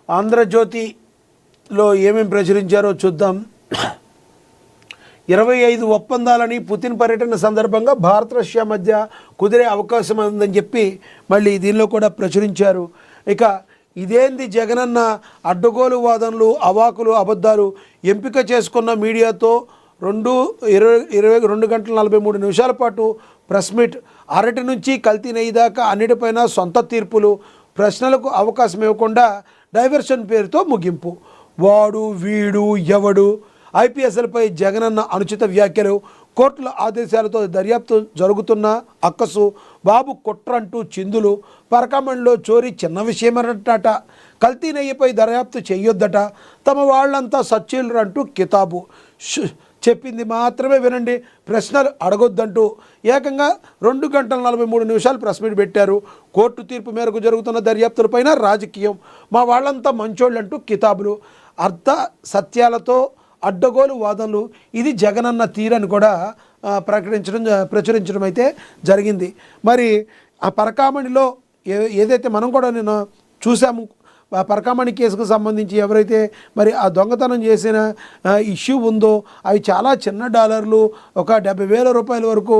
ఆంధ్రజ్యోతిలో ఏమేమి ప్రచురించారో చూద్దాం. 25 ఒప్పందాలని పుతిన్ పర్యటన సందర్భంగా భారత్ రష్యా మధ్య కుదిరే అవకాశం ఉందని చెప్పి మళ్ళీ దీనిలో కూడా ప్రచురించారు. ఇక ఇదేంది జగనన్న అడ్డగోలు వాదనలు, అవాకులు, అబద్ధాలు, ఎంపిక చేసుకున్న మీడియాతో 22 గంటల 43 నిమిషాల పాటు ప్రెస్ మీట్, అరటి నుంచి కల్తీ నెయ్యి దాకా అన్నిటిపైన సొంత తీర్పులు, ప్రశ్నలకు అవకాశం ఇవ్వకుండా డైవర్షన్ పేరుతో ముగింపు. వాడు వీడు ఎవడు, ఐపీఎస్ఎల్పై జగనన్న అనుచిత వ్యాఖ్యలు, కోర్టుల ఆదేశాలతో దర్యాప్తు జరుగుతున్న అక్కసు, బాబు కుట్రంటూ చిందులు, పరకామణిలో చోరీ చిన్న విషయమన్నట, కల్తీ నెయ్యిపై దర్యాప్తు చేయొద్దట, తమ వాళ్ళంతా సచ్చీలురంటూ కితాబు, చెప్పింది మాత్రమే వినండి, ప్రశ్నలు అడగొద్దంటూ ఏకంగా 2 గంటల 43 నిమిషాలు ప్రెస్ మీట్ పెట్టారు. కోర్టు తీర్పు మేరకు జరుగుతున్న దర్యాప్తులపైన రాజకీయం, మా వాళ్ళంతా మంచోళ్ళంటూ కితాబులు, అర్థ సత్యాలతో అడ్డగోలు వాదనలు, ఇది జగనన్న తీరని కూడా ప్రచురించడం అయితే జరిగింది. మరి ఆ పరకామణిలో ఏదైతే మనం కూడా నేను చూసాము, ఆ పరకామణి కేసుకు సంబంధించి ఎవరైతే మరి ఆ దొంగతనం చేసిన ఇష్యూ ఉందో అవి చాలా చిన్న డాలర్లు, ఒక 70,000 రూపాయల వరకు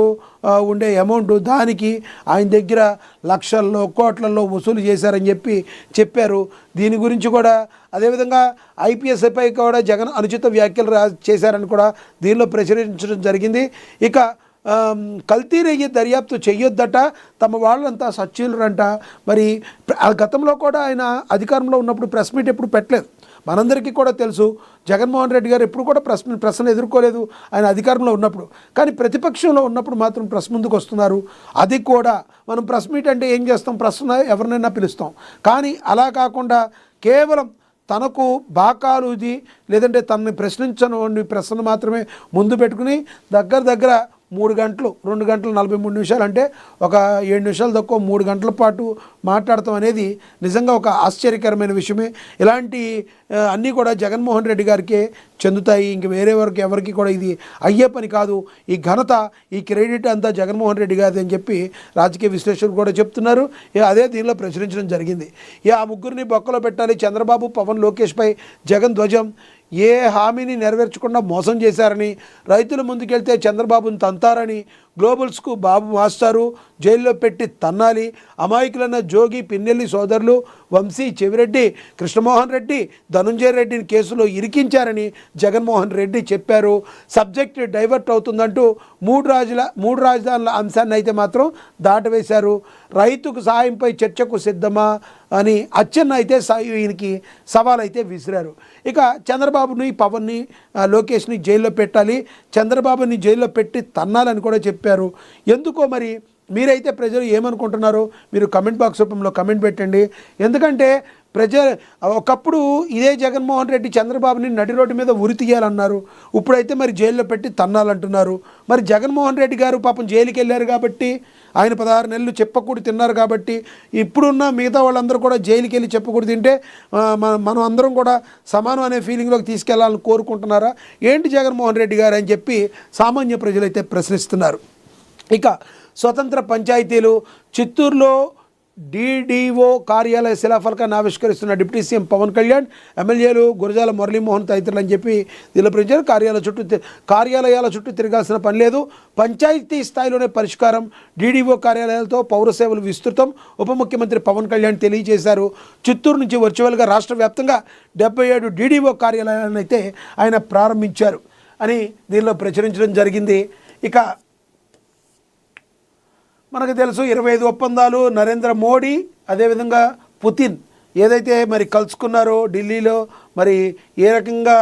ఉండే అమౌంట్, దానికి ఆయన దగ్గర లక్షల్లో కోట్లలో వసూలు చేశారని చెప్పారు. దీని గురించి కూడా అదేవిధంగా ఐపీఎస్పై కూడా జగన్ అనుచిత వ్యాఖ్యలు చేశారని కూడా దీనిలో ప్రచురించడం జరిగింది. ఇక కల్తీ నెయ్యి దర్యాప్తు చెయ్యొద్దట, తమ వాళ్ళంతా సచ్చీలురంట. మరి గతంలో కూడా ఆయన అధికారంలో ఉన్నప్పుడు ప్రెస్ మీట్ ఎప్పుడు పెట్టలేదు. మనందరికీ కూడా తెలుసు, జగన్మోహన్ రెడ్డి గారు ఎప్పుడు కూడా ప్రశ్నలు ఎదుర్కోలేదు ఆయన అధికారంలో ఉన్నప్పుడు. కానీ ప్రతిపక్షంలో ఉన్నప్పుడు మాత్రం ప్రెస్ ముందుకు వస్తున్నారు. అది కూడా మనం ప్రెస్ మీట్ అంటే ఏం చేస్తాం, ప్రశ్న ఎవరినైనా పిలుస్తాం. కానీ అలా కాకుండా కేవలం తనకు బాకాలు ఇది లేదంటే తనని ప్రశ్నించని ప్రశ్న మాత్రమే ముందు పెట్టుకుని దగ్గర 3 గంటలు 2 గంటల 43 నిమిషాలు అంటే ఒక 7 నిమిషాలు తక్కువ 3 గంటల పాటు మాట్లాడటం అనేది నిజంగా ఒక ఆశ్చర్యకరమైన విషయమే. ఇలాంటి అన్నీ కూడా జగన్మోహన్ రెడ్డి గారికే చెందుతాయి. ఇంక వేరే ఎవరికి కూడా ఇది అయ్యే పని కాదు. ఈ ఘనత, ఈ క్రెడిట్ అంతా జగన్మోహన్ రెడ్డి గారిది అని చెప్పి రాజకీయ విశ్లేషకులు కూడా చెప్తున్నారు. అదే దీనిలో ప్రచురించడం జరిగింది. ఆ ముగ్గురిని బొక్కలో పెట్టాలి, చంద్రబాబు, పవన్, లోకేష్పై జగన్ ధ్వజం, ఏ హామీని నెరవేర్చకుండా మోసం చేశారని, రైతుల ముందుకెళ్తే చంద్రబాబును తంతారని, గ్లోబల్స్కు బాబు మాస్టారు జైల్లో పెట్టి తన్నాలి, అమాయకులన్న జోగి పిన్నెల్లి సోదరులు వంశీ చెవిరెడ్డి కృష్ణమోహన్ రెడ్డి ధనుంజయ రెడ్డిని కేసులో ఇరికించారని జగన్మోహన్ రెడ్డి చెప్పారు. సబ్జెక్ట్ డైవర్ట్ అవుతుందంటూ మూడు రాజధానుల అంశాన్ని అయితే మాత్రం దాటవేశారు. రైతుకు సహాయంపై చర్చకు సిద్ధమా అని అచ్చెన్న అయితే ఈయనకి సవాల్ అయితే విసిరారు. ఇక చంద్రబాబుని పవన్ని లోకేష్ని జైల్లో పెట్టాలి, చంద్రబాబుని జైల్లో పెట్టి తన్నాలని కూడా చెప్పారు. ఎందుకో మరి మీరైతే ప్రజలు ఏమనుకుంటున్నారో మీరు కమెంట్ బాక్స్ రూపంలో కమెంట్ పెట్టండి. ఎందుకంటే ఒకప్పుడు ఇదే జగన్మోహన్ రెడ్డి చంద్రబాబుని నడి రోడ్డు మీద ఉరి తీయాలన్నారు, ఇప్పుడైతే మరి జైల్లో పెట్టి తన్నాలంటున్నారు. మరి జగన్మోహన్ రెడ్డి గారు పాపం జైలుకి వెళ్ళారు కాబట్టి, ఆయన 16 నెలలు చెప్పకూడదు తిన్నారు కాబట్టి, ఇప్పుడున్న మిగతా వాళ్ళందరూ కూడా జైలుకి వెళ్ళి చెప్పకూడదు తింటే మనం అందరం కూడా సమానం అనే ఫీలింగ్లోకి తీసుకెళ్లాలని కోరుకుంటున్నారా ఏంటి జగన్మోహన్ రెడ్డి గారు అని చెప్పి సామాన్య ప్రజలైతే ప్రశ్నిస్తున్నారు. ఇక స్వతంత్ర పంచాయతీలు చిత్తూరులో DDO కార్యాలయ శిలాఫలకాన్ని ఆవిష్కరిస్తున్న డిప్యూటీ సీఎం పవన్ కళ్యాణ్, ఎమ్మెల్యేలు గురజాల మురళీమోహన్ తదితరులు అని చెప్పి దీనిలో ప్రచారం. కార్యాలయాల చుట్టూ తిరగాల్సిన పని లేదు, పంచాయతీ స్థాయిలోనే పరిష్కారం, DDO కార్యాలయాలతో పౌర సేవలు విస్తృతం ఉప ముఖ్యమంత్రి పవన్ కళ్యాణ్ తెలియజేశారు. చిత్తూరు నుంచి వర్చువల్గా రాష్ట్ర వ్యాప్తంగా 77 DDO కార్యాలయాలను అయితే ఆయన ప్రారంభించారు అని దీనిలో ప్రచురించడం జరిగింది. ఇక మనకు తెలుసు 25 ఒప్పందాలు నరేంద్ర మోడీ అదేవిధంగా పుతిన్ ఏదైతే మరి కలుసుకున్నారో ఢిల్లీలో, మరి ఏ రకంగా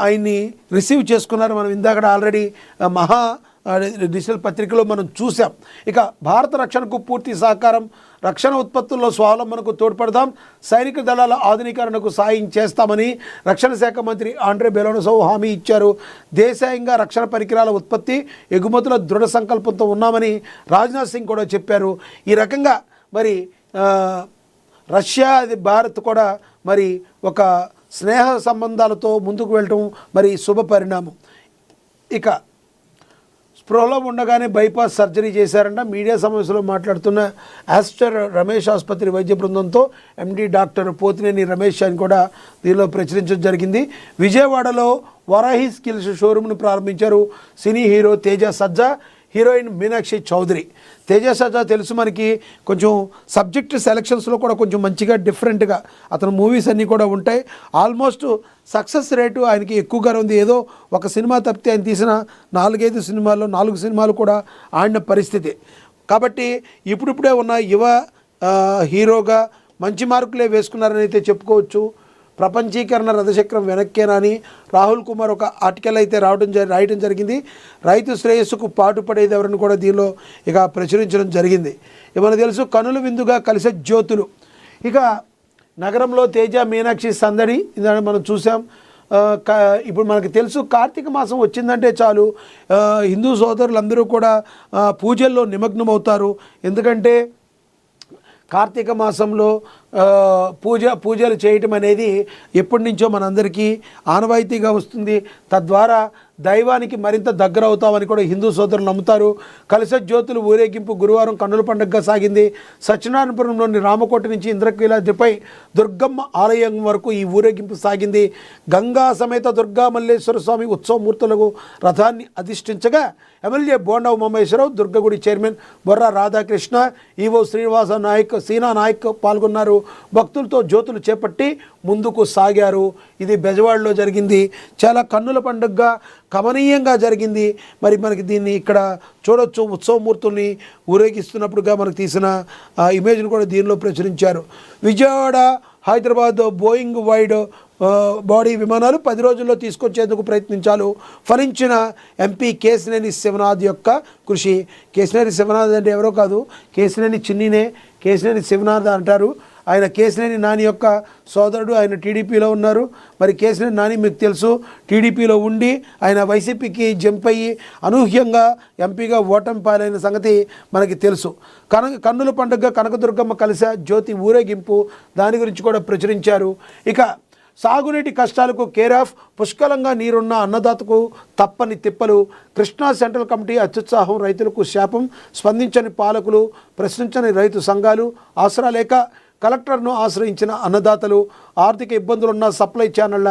ఆయన్ని రిసీవ్ చేసుకున్నారో మనం ఇందాక ఆల్రెడీ డిజిటల్ పత్రికలో మనం చూసాం. ఇక భారత రక్షణకు పూర్తి సహకారం, రక్షణ ఉత్పత్తుల్లో స్వావలంబనకు తోడ్పడదాం, సైనిక దళాల ఆధునీకరణకు సాయం చేస్తామని రక్షణ శాఖ మంత్రి ఆండ్రే బెలోనోసోవ్ హామీ ఇచ్చారు. దేశీయంగా రక్షణ పరికరాల ఉత్పత్తి ఎగుమతుల దృఢ సంకల్పంతో ఉన్నామని రాజ్నాథ్ సింగ్ కూడా చెప్పారు. ఈ రకంగా మరి రష్యా భారత్ కూడా మరి ఒక స్నేహ సంబంధాలతో ముందుకు వెళ్ళటం మరి శుభ పరిణామం. ఇక స్పృహలో ఉండగానే బైపాస్ సర్జరీ చేశారంట. మీడియా సమావేశంలో మాట్లాడుతున్న ఆస్టర్ రమేష్ ఆసుపత్రి వైద్య బృందంతో MD డాక్టర్ పోతినేని రమేష్ అని కూడా దీనిలో ప్రచురించడం జరిగింది. విజయవాడలో వరాహి స్కిల్స్ షోరూమ్ను ప్రారంభించారు సినీ హీరో తేజ సజ్జా, హీరోయిన్ మీనాక్షి చౌదరి. తేజ సజ్జా తెలుసు మనకి, కొంచెం సబ్జెక్ట్ సెలక్షన్స్లో కూడా కొంచెం మంచిగా డిఫరెంట్గా అతను మూవీస్ అన్నీ కూడా ఉంటాయి. ఆల్మోస్ట్ సక్సెస్ రేటు ఆయనకి ఎక్కువగానే ఉంది. ఏదో ఒక సినిమా తప్పితే ఆయన తీసిన 4-5 సినిమాల్లో 4 సినిమాలు కూడా ఆడిన పరిస్థితి. కాబట్టి ఇప్పుడిప్పుడే ఉన్న యువ హీరోగా మంచి మార్కులే వేసుకున్నారని అయితే చెప్పుకోవచ్చు. ప్రపంచీకరణ రథచక్రం వెనక్కేనా అని రాహుల్ కుమార్ ఒక ఆర్టికల్ అయితే రాయడం జరిగింది. రైతు శ్రేయస్సుకు పాటుపడేది ఎవరిని కూడా దీనిలో ఇక ప్రచురించడం జరిగింది. మనకు తెలుసు కనుల విందుగా కలిసే జ్యోతులు. ఇక నగరంలో తేజ మీనాక్షి సందడి ఇదని మనం చూసాం. ఇప్పుడు మనకు తెలుసు కార్తీక మాసం వచ్చిందంటే చాలు హిందూ సోదరులందరూ కూడా పూజల్లో నిమగ్నమవుతారు. ఎందుకంటే కార్తీక మాసంలో పూజలు చేయటం అనేది ఎప్పటి నుంచో మనందరికీ ఆనవాయితీగా వస్తుంది. తద్వారా దైవానికి మరింత దగ్గర అవుతామని కూడా హిందూ సోదరులు నమ్ముతారు. కలశ జ్యోతులు ఊరేగింపు గురువారం కన్నుల పండుగగా సాగింది. సత్యనారాయణపురంలోని రామకోట నుంచి ఇంద్రకీలాద్రిపై దుర్గమ్మ ఆలయం వరకు ఈ ఊరేగింపు సాగింది. గంగా సమేత దుర్గా మల్లేశ్వర స్వామి ఉత్సవమూర్తులకు రథాన్ని అధిష్ఠించగా ఎమ్మెల్యే బోండా ఉమామహేశ్వరరావు, దుర్గగుడి చైర్మన్ బొర్రా రాధాకృష్ణ, ఈవో శ్రీనివాస నాయక్, సీనా నాయక్ పాల్గొన్నారు. భక్తులతో జ్యోతులు చేపట్టి ముందుకు సాగారు. ఇది బెజవాడలో జరిగింది. చాలా కన్నుల పండుగగా కమనీయంగా జరిగింది. మరి మనకి దీన్ని ఇక్కడ చూడొచ్చు. ఉత్సవమూర్తుల్ని ఊరేగిస్తున్నప్పుడుగా మనకు తీసిన ఇమేజ్ను కూడా దీనిలో ప్రచురించారు. Vijayawada Hyderabad Boeing wide body విమానాలు 10 రోజుల్లో తీసుకొచ్చేందుకు ప్రయత్నించాలు. ఫలించిన ఎంపీ కేశినేని శివనాథ్ యొక్క కృషి. కేశినేని శివనాథ్ అంటే ఎవరో కాదు, కేశినేని చిన్నినే కేశినేని శివనాథ్ అంటారు. ఆయన కేశినేని నాని యొక్క సోదరుడు. ఆయన టీడీపీలో ఉన్నారు. మరి కేశినేని నాని మీకు తెలుసు, టీడీపీలో ఉండి ఆయన వైసీపీకి జంప్ అయ్యి అనూహ్యంగా ఎంపీగా ఓటమి పాలైన సంగతి మనకి తెలుసు. కన్నుల పండుగ కనకదుర్గమ్మ కలిస జ్యోతి ఊరేగింపు దాని గురించి కూడా ప్రచురించారు. ఇక సాగునీటి కష్టాలకు కేర్ ఆఫ్, పుష్కలంగా నీరున్న అన్నదాతకు తప్పని తిప్పలు. కృష్ణా సెంట్రల్ కమిటీ అత్యుత్సాహం, రైతులకు శాపం. స్పందించని పాలకులు, ప్రశ్నించని రైతు సంఘాలు, ఆసరా లేక కలెక్టర్ను ఆశ్రయించిన అన్నదాతలు. ఆర్థిక ఇబ్బందులున్న సప్లై ఛానళ్ల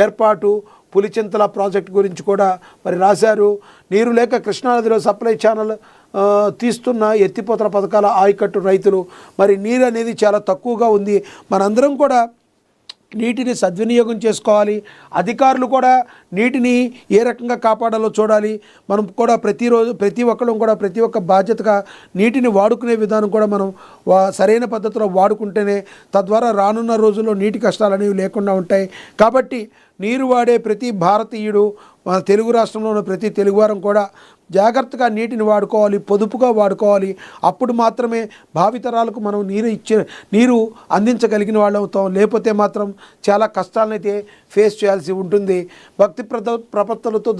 ఏర్పాటు, పులిచింతల ప్రాజెక్ట్ గురించి కూడా మరి రాశారు. నీరు లేక కృష్ణానదిలో సప్లై ఛానల్ తీస్తున్న ఎత్తిపోతల పథకాల ఆయకట్టు రైతులు, మరి నీరు అనేది చాలా తక్కువగా ఉంది. మనందరం కూడా నీటిని సద్వినియోగం చేసుకోవాలి. అధికారులు కూడా నీటిని ఏ రకంగా కాపాడాలో చూడాలి. మనం కూడా ప్రతిరోజు ప్రతి ఒక్క బాధ్యతగా నీటిని వాడుకునే విధానం కూడా మనం సరైన పద్ధతిలో వాడుకుంటేనే తద్వారా రానున్న రోజుల్లో నీటి కష్టాలు అనేవి లేకుండా ఉంటాయి. కాబట్టి నీరు వాడే ప్రతి భారతీయుడు, మన తెలుగు రాష్ట్రంలో ఉన్న ప్రతి తెలుగువారం కూడా జాగ్రత్తగా నీటిని వాడుకోవాలి, పొదుపుగా వాడుకోవాలి. అప్పుడు మాత్రమే భావితరాలకు మనం నీరు అందించగలిగిన వాళ్ళు అవుతాం. లేకపోతే మాత్రం చాలా కష్టాలనైతే ఫేస్ చేయాల్సి ఉంటుంది. భక్తి ప్రపత్తులతో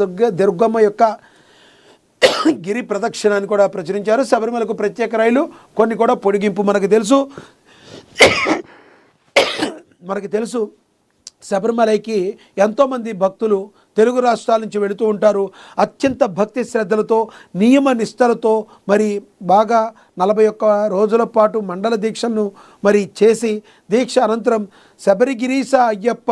దుర్గమ్మ యొక్క గిరి ప్రదక్షిణాన్ని కూడా ప్రచురించారు. శబరిమలకు ప్రత్యేక రైలు, కొన్ని కూడా పొడిగింపు. మనకు తెలుసు శబరిమలైకి ఎంతోమంది భక్తులు తెలుగు రాష్ట్రాల నుంచి వెళుతూ ఉంటారు. అత్యంత భక్తి శ్రద్ధలతో, నియమ నిష్టలతో మరి బాగా 41 రోజుల పాటు మండల దీక్షను మరి చేసి, దీక్ష అనంతరం శబరిగిరీశ అయ్యప్ప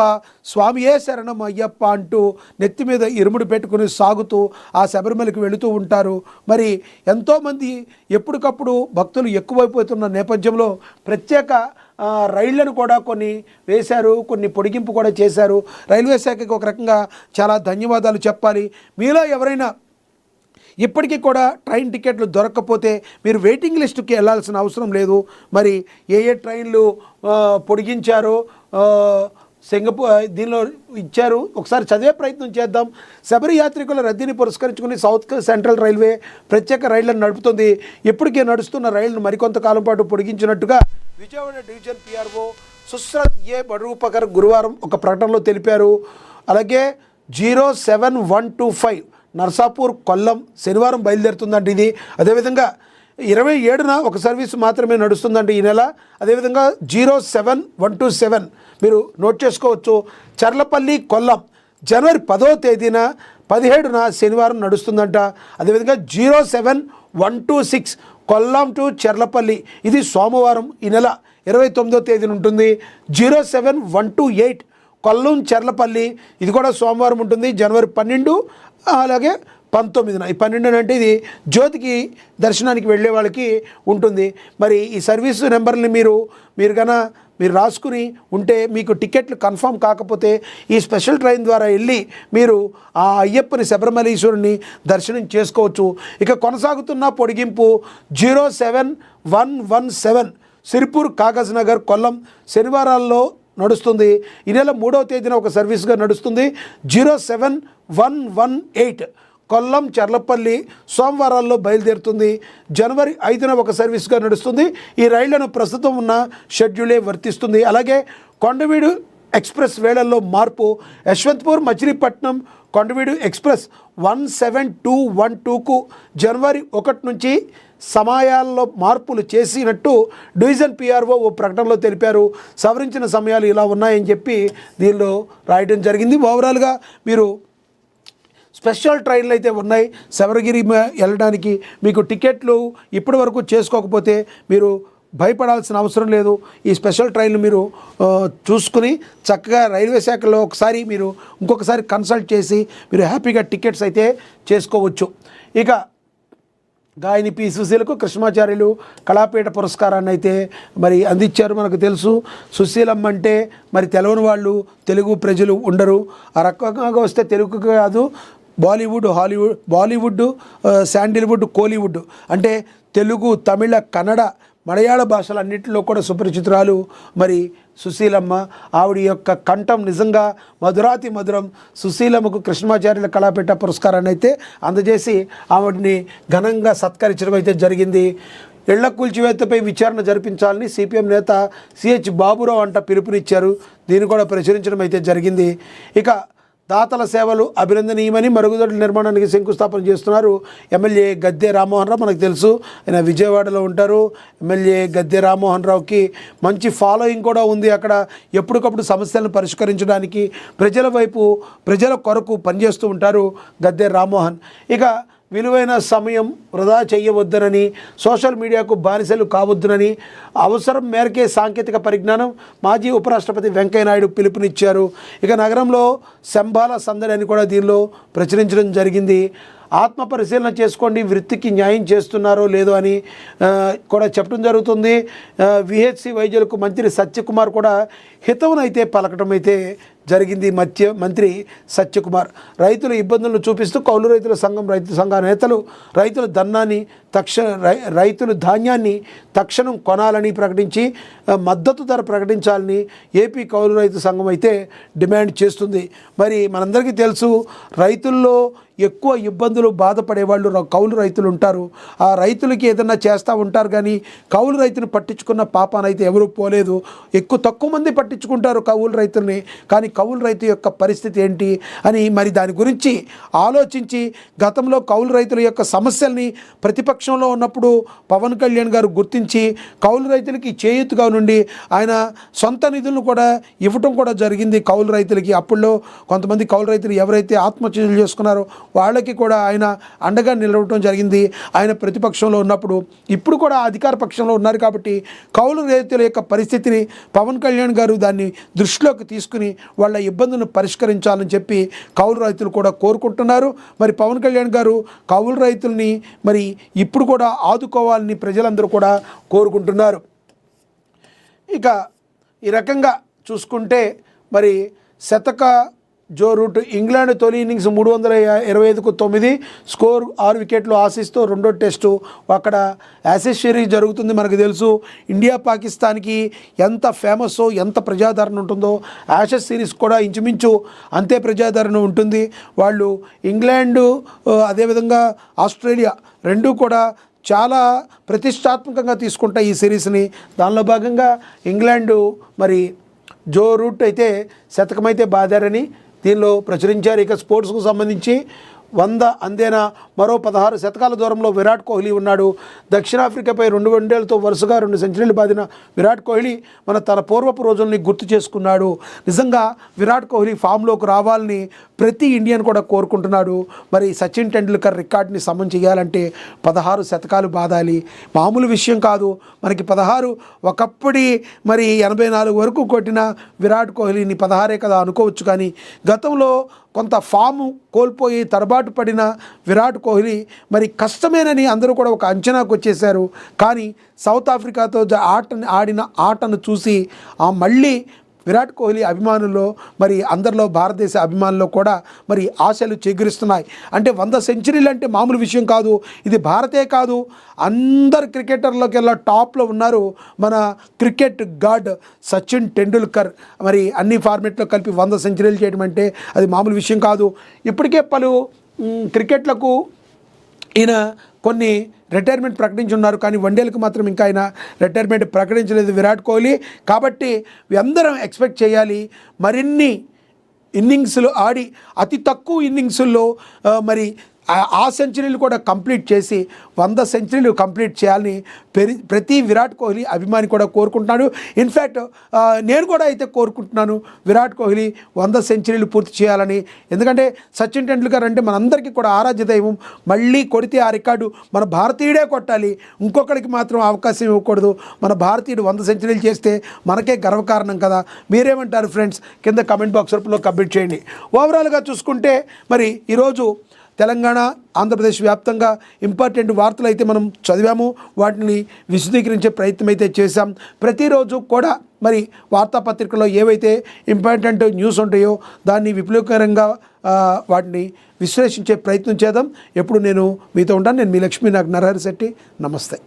స్వామియే శరణం అయ్యప్ప అంటూ నెత్తి మీద ఇరుముడు పెట్టుకుని సాగుతూ ఆ శబరిమలకి వెళుతూ ఉంటారు. మరి ఎంతోమంది ఎప్పటికప్పుడు భక్తులు ఎక్కువైపోతున్న నేపథ్యంలో ప్రత్యేక రైళ్లను కూడా కొన్ని వేశారు, కొన్ని పొడిగింపు కూడా చేశారు. రైల్వే శాఖకి ఒక రకంగా చాలా ధన్యవాదాలు చెప్పాలి. మీలో ఎవరైనా ఇప్పటికీ కూడా ట్రైన్ టికెట్లు దొరకకపోతే మీరు వెయిటింగ్ లిస్టుకి వెళ్ళాల్సిన అవసరం లేదు. మరి ఏ ట్రైన్లు పొడిగించారో దీనిలో ఇచ్చారు, ఒకసారి చదివే ప్రయత్నం చేద్దాం. శబరి యాత్రికుల రద్దీని పురస్కరించుకుని సౌత్ సెంట్రల్ రైల్వే ప్రత్యేక రైళ్లను నడుపుతుంది. ఇప్పటికే నడుస్తున్న రైళ్లను మరికొంతకాలం పాటు పొడిగించినట్టుగా విజయవాడ డివిజన్ పిఆర్ఓ సుశ్రత్ ఏ బడూపకర్ గురువారం ఒక ప్రకటనలో తెలిపారు. అలాగే 07125 నర్సాపూర్ కొల్లం శనివారం బయలుదేరుతుందంటే ఇది. అదేవిధంగా 27న ఒక సర్వీస్ మాత్రమే నడుస్తుందంటే ఈ నెల. అదేవిధంగా 07127 మీరు నోట్ చేసుకోవచ్చు. చర్లపల్లి కొల్లం జనవరి 10వ తేదీన 17న శనివారం నడుస్తుందంట. అదేవిధంగా 07126 కొల్లం టు చర్లపల్లి ఇది సోమవారం ఈ నెల 29వ తేదీన ఉంటుంది. 07128 కొల్లం చర్లపల్లి ఇది కూడా సోమవారం ఉంటుంది, జనవరి 12 అలాగే 19న. ఈ 12 అంటే ఇది జ్యోతికి దర్శనానికి వెళ్ళే వాళ్ళకి ఉంటుంది. మరి ఈ సర్వీసు నెంబర్ని మీరు రాసుకుని ఉంటే మీకు టికెట్లు కన్ఫర్మ్ కాకపోతే ఈ స్పెషల్ ట్రైన్ ద్వారా వెళ్ళి మీరు ఆ అయ్యప్పని శబరిమలీశ్వరుని దర్శనం చేసుకోవచ్చు. ఇక కొనసాగుతున్న పొడిగింపు 07117 సిరిపూర్ కాగజ్ నగర్ కొల్లం శనివారాల్లో నడుస్తుంది. ఈ నెల 3వ తేదీన ఒక సర్వీస్గా నడుస్తుంది. 07118 కొల్లం చర్లపల్లి సోమవారాల్లో బయలుదేరుతుంది. జనవరి 5న ఒక సర్వీస్గా నడుస్తుంది. ఈ రైళ్లను ప్రస్తుతం ఉన్న షెడ్యూలే వర్తిస్తుంది. అలాగే కొండవీడు ఎక్స్ప్రెస్ వేళల్లో మార్పు. యశ్వంత్పూర్ మచిలీపట్నం కొండవీడు ఎక్స్ప్రెస్ 17212కు జనవరి 1 నుంచి సమయాల్లో మార్పులు చేసినట్టు డివిజన్ పిఆర్ఓ ఓ ప్రకటనలో తెలిపారు. సవరించిన సమయాలు ఇలా ఉన్నాయని చెప్పి దీనిలో రాయడం జరిగింది. ఓవరాల్గా మీరు స్పెషల్ ట్రైన్లు అయితే ఉన్నాయి శబరిగిరి వెళ్ళడానికి. మీకు టికెట్లు ఇప్పటి వరకు చేసుకోకపోతే మీరు భయపడాల్సిన అవసరం లేదు. ఈ స్పెషల్ ట్రైన్లు మీరు చూసుకుని చక్కగా రైల్వే శాఖలో మీరు ఇంకొకసారి కన్సల్ట్ చేసి మీరు హ్యాపీగా టికెట్స్ అయితే చేసుకోవచ్చు. ఇక గాయని పి సుశీలకు కృష్ణమాచార్యులు కళాపీఠ పురస్కారాన్ని అయితే మరి అందించారు. మనకు తెలుసు సుశీలమ్మ అంటే మరి తెలవని వాళ్ళు తెలుగు ప్రజలు ఉండరు. ఆ రకంగా వస్తే తెలుగు కాదు, బాలీవుడ్, శాండిల్వుడ్, కోలీవుడ్ అంటే తెలుగు, తమిళ, కన్నడ, మలయాళ భాషలన్నింటిలో కూడా సుపరిచితురాలు మరి సుశీలమ్మ. ఆవిడ యొక్క కంఠం నిజంగా మధురాతి మధురం. సుశీలమ్మకు కృష్ణమాచార్యుల కళాపీఠ పురస్కారాన్ని అయితే అందజేసి ఆవిడని ఘనంగా సత్కరించడం అయితే జరిగింది. ఇళ్ల కూల్చివేతపై విచారణ జరిపించాలని సిపిఎం నేత సిహెచ్ బాబురావు అంట పిలుపునిచ్చారు. దీన్ని కూడా ప్రచురించడం అయితే జరిగింది. ఇక దాతల సేవలు అభినందనీయమని మరుగుదొడ్ల నిర్మాణానికి శంకుస్థాపన చేస్తున్నారు ఎమ్మెల్యే గద్దె రామ్మోహన్ రావు. మనకు తెలుసు ఆయన విజయవాడలో ఉంటారు. ఎమ్మెల్యే గద్దె రామ్మోహన్ రావుకి మంచి ఫాలోయింగ్ కూడా ఉంది. అక్కడ ఎప్పటికప్పుడు సమస్యలను పరిష్కరించడానికి ప్రజల కొరకు పనిచేస్తూ ఉంటారు గద్దె రామ్మోహన్. ఇక విలువైన సమయం వృధా చేయవద్దునని, సోషల్ మీడియాకు బానిసలు కావద్దునని, అవసరం మేరకే సాంకేతిక పరిజ్ఞానం మాజీ ఉపరాష్ట్రపతి వెంకయ్యనాయుడు పిలుపునిచ్చారు. ఇక నగరంలో శంబాల సందడి అని కూడా దీనిలో ప్రచురించడం జరిగింది. ఆత్మ పరిశీలన చేసుకోండి, వృత్తికి న్యాయం చేస్తున్నారో లేదో అని కూడా చెప్పడం జరుగుతుంది. విహెచ్సి వైద్యులకు మంత్రి సత్యకుమార్ కూడా హితవునైతే పలకటం అయితే జరిగింది. మంత్రి సత్యకుమార్ రైతుల ఇబ్బందులను చూపిస్తూ కౌలు రైతుల సంఘ నేతలు రైతులు ధాన్యాన్ని తక్షణం కొనాలని ప్రకటించి మద్దతు ధర ప్రకటించాలని ఏపీ కౌలు రైతు సంఘం అయితే డిమాండ్ చేస్తుంది. మరి మనందరికీ తెలుసు, రైతుల్లో ఎక్కువ ఇబ్బందులు బాధపడే వాళ్ళు కౌలు రైతులు ఉంటారు. ఆ రైతులకి ఏదన్నా చేస్తూ ఉంటారు, కానీ కౌలు రైతును పట్టించుకున్న పాపానైతే ఎవరూ పోలేదు. తక్కువ మంది పట్టించుకుంటారు కౌలు రైతుల్ని, కానీ కౌలు రైతు యొక్క పరిస్థితి ఏంటి అని మరి దాని గురించి ఆలోచించి గతంలో కౌలు రైతుల యొక్క సమస్యల్ని ప్రతిపక్షంలో ఉన్నప్పుడు పవన్ కళ్యాణ్ గారు గుర్తించి కౌలు రైతులకి చేయూతగా నుండి ఆయన సొంత నిధులను కూడా ఇవ్వటం కూడా జరిగింది కౌలు రైతులకి. అప్పుల్లో కొంతమంది కౌలు రైతులు ఎవరైతే ఆత్మహత్యలు చేసుకున్నారో వాళ్ళకి కూడా ఆయన అండగా నిలవటం జరిగింది ఆయన ప్రతిపక్షంలో ఉన్నప్పుడు. ఇప్పుడు కూడా అధికార పక్షంలో ఉన్నారు కాబట్టి కౌలు రైతుల యొక్క పరిస్థితిని పవన్ కళ్యాణ్ గారు దాన్ని దృష్టిలోకి తీసుకుని వాళ్ళ ఇబ్బందులను పరిష్కరించాలని చెప్పి కౌలు రైతులు కూడా కోరుకుంటున్నారు. మరి పవన్ కళ్యాణ్ గారు కౌలు రైతుల్ని మరి ఇప్పుడు కూడా ఆదుకోవాలని ప్రజలందరూ కూడా కోరుకుంటున్నారు. ఇక ఈ రకంగా చూసుకుంటే మరి శతక జో రూట్ ఇంగ్లాండ్ తొలి ఇన్నింగ్స్ 325కు 9 స్కోర్ 6 వికెట్లు ఆశిస్తూ రెండో టెస్టు అక్కడ యాషెస్ సిరీస్ జరుగుతుంది. మనకు తెలుసు ఇండియా పాకిస్తాన్కి ఎంత ఫేమస్సో ఎంత ప్రజాదరణ ఉంటుందో యాషెస్ సిరీస్ కూడా ఇంచుమించు అంతే ప్రజాదరణ ఉంటుంది. వాళ్ళు ఇంగ్లాండు అదేవిధంగా ఆస్ట్రేలియా రెండూ కూడా చాలా ప్రతిష్టాత్మకంగా తీసుకుంటాయి ఈ సిరీస్ని. దానిలో భాగంగా ఇంగ్లాండు మరి జో రూట్ అయితే శతకమైతే బాదారని దీనిలో ప్రచురించారు. ఇక స్పోర్ట్స్కు సంబంధించి 100 అందేనా మరో 16 శతకాల దూరంలో విరాట్ కోహ్లీ ఉన్నాడు. దక్షిణాఫ్రికాపై 2 వన్డేలతో వరుసగా 2 సెంచరీలు బాదిన విరాట్ కోహ్లీ తన పూర్వపు రోజుల్ని గుర్తు చేసుకున్నాడు. నిజంగా విరాట్ కోహ్లీ ఫామ్లోకి రావాలని ప్రతి ఇండియన్ కూడా కోరుకుంటున్నాడు. మరి సచిన్ టెండూల్కర్ రికార్డ్ని సమం చేయాలంటే 16 శతకాలు బాదాలి, మామూలు విషయం కాదు. మనకి 16 ఒకప్పటి మరి 84 వరకు కొట్టిన విరాట్ కోహ్లీని 16 కదా అనుకోవచ్చు, కానీ గతంలో కొంత ఫాము కోల్పోయి తడబాటు పడిన విరాట్ కోహ్లీ మరి కష్టమేనని అందరూ కూడా ఒక అంచనాకు వచ్చేశారు. కానీ సౌత్ ఆఫ్రికాతో ఆడిన ఆటను చూసి మళ్ళీ విరాట్ కోహ్లీ అభిమానుల్లో మరి అందరిలో భారతదేశ అభిమానుల్లో కూడా మరి ఆశలు చిగురిస్తున్నాయి. అంటే 100 సెంచరీలు అంటే మామూలు విషయం కాదు. ఇది భారతే కాదు, అందరు క్రికెటర్లకెల్లా టాప్లో ఉన్నారు మన క్రికెట్ గాడ్ సచిన్ టెండూల్కర్. మరి అన్ని ఫార్మెట్లో కలిపి 100 సెంచరీలు చేయడం అంటే అది మామూలు విషయం కాదు. ఇప్పటికే పలు క్రికెట్లకు ఈయన కొన్ని రిటైర్మెంట్ ప్రకటించున్నారు, కానీ వన్డేలకు మాత్రం ఇంకా ఆయన రిటైర్మెంట్ ప్రకటించలేదు విరాట్ కోహ్లీ. కాబట్టి అందరం ఎక్స్పెక్ట్ చేయాలి మరిన్ని ఇన్నింగ్స్లు ఆడి అతి తక్కువ ఇన్నింగ్స్ల్లో మరి ఆ సెంచరీలు కూడా కంప్లీట్ చేసి 100 సెంచరీలు కంప్లీట్ చేయాలని ప్రతి విరాట్ కోహ్లీ అభిమాని కూడా కోరుకుంటున్నాడు. ఇన్ఫ్యాక్ట్ నేను కూడా అయితే కోరుకుంటున్నాను విరాట్ కోహ్లీ 100 సెంచరీలు పూర్తి చేయాలని. ఎందుకంటే సచిన్ టెండూల్కర్ అంటే మనందరికీ కూడా ఆరాధ్య దైవం. మళ్ళీ కొడితే ఆ రికార్డు మన భారతీయుడే కొట్టాలి, ఇంకొకరికి మాత్రం అవకాశం ఇవ్వకూడదు. మన భారతీయుడు 100 సెంచరీలు చేస్తే మనకే గర్వకారణం కదా. మీరేమంటారు ఫ్రెండ్స్? కింద కమెంట్ బాక్స్ రూపంలో కమెంట్ చేయండి. ఓవరాల్గా చూసుకుంటే మరి ఈరోజు తెలంగాణ ఆంధ్రప్రదేశ్ వ్యాప్తంగా ఇంపార్టెంట్ వార్తలు అయితే మనం చదివాము, వాటిని విశదీకరించే ప్రయత్నం అయితే చేశాం. ప్రతిరోజు కూడా మరి వార్తాపత్రికల్లో ఏవైతే ఇంపార్టెంట్ న్యూస్ ఉంటాయో దాన్ని విపులీకరంగా వాటిని విశ్లేషించే ప్రయత్నం చేద్దాం. ఎప్పుడు నేను మీతో ఉంటాను. నేను మీ లక్ష్మీ నరహరి శెట్టి. నమస్తే.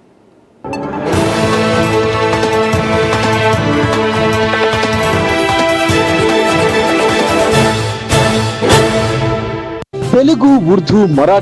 తెలుగు, ఉర్దూ, మరాఠీ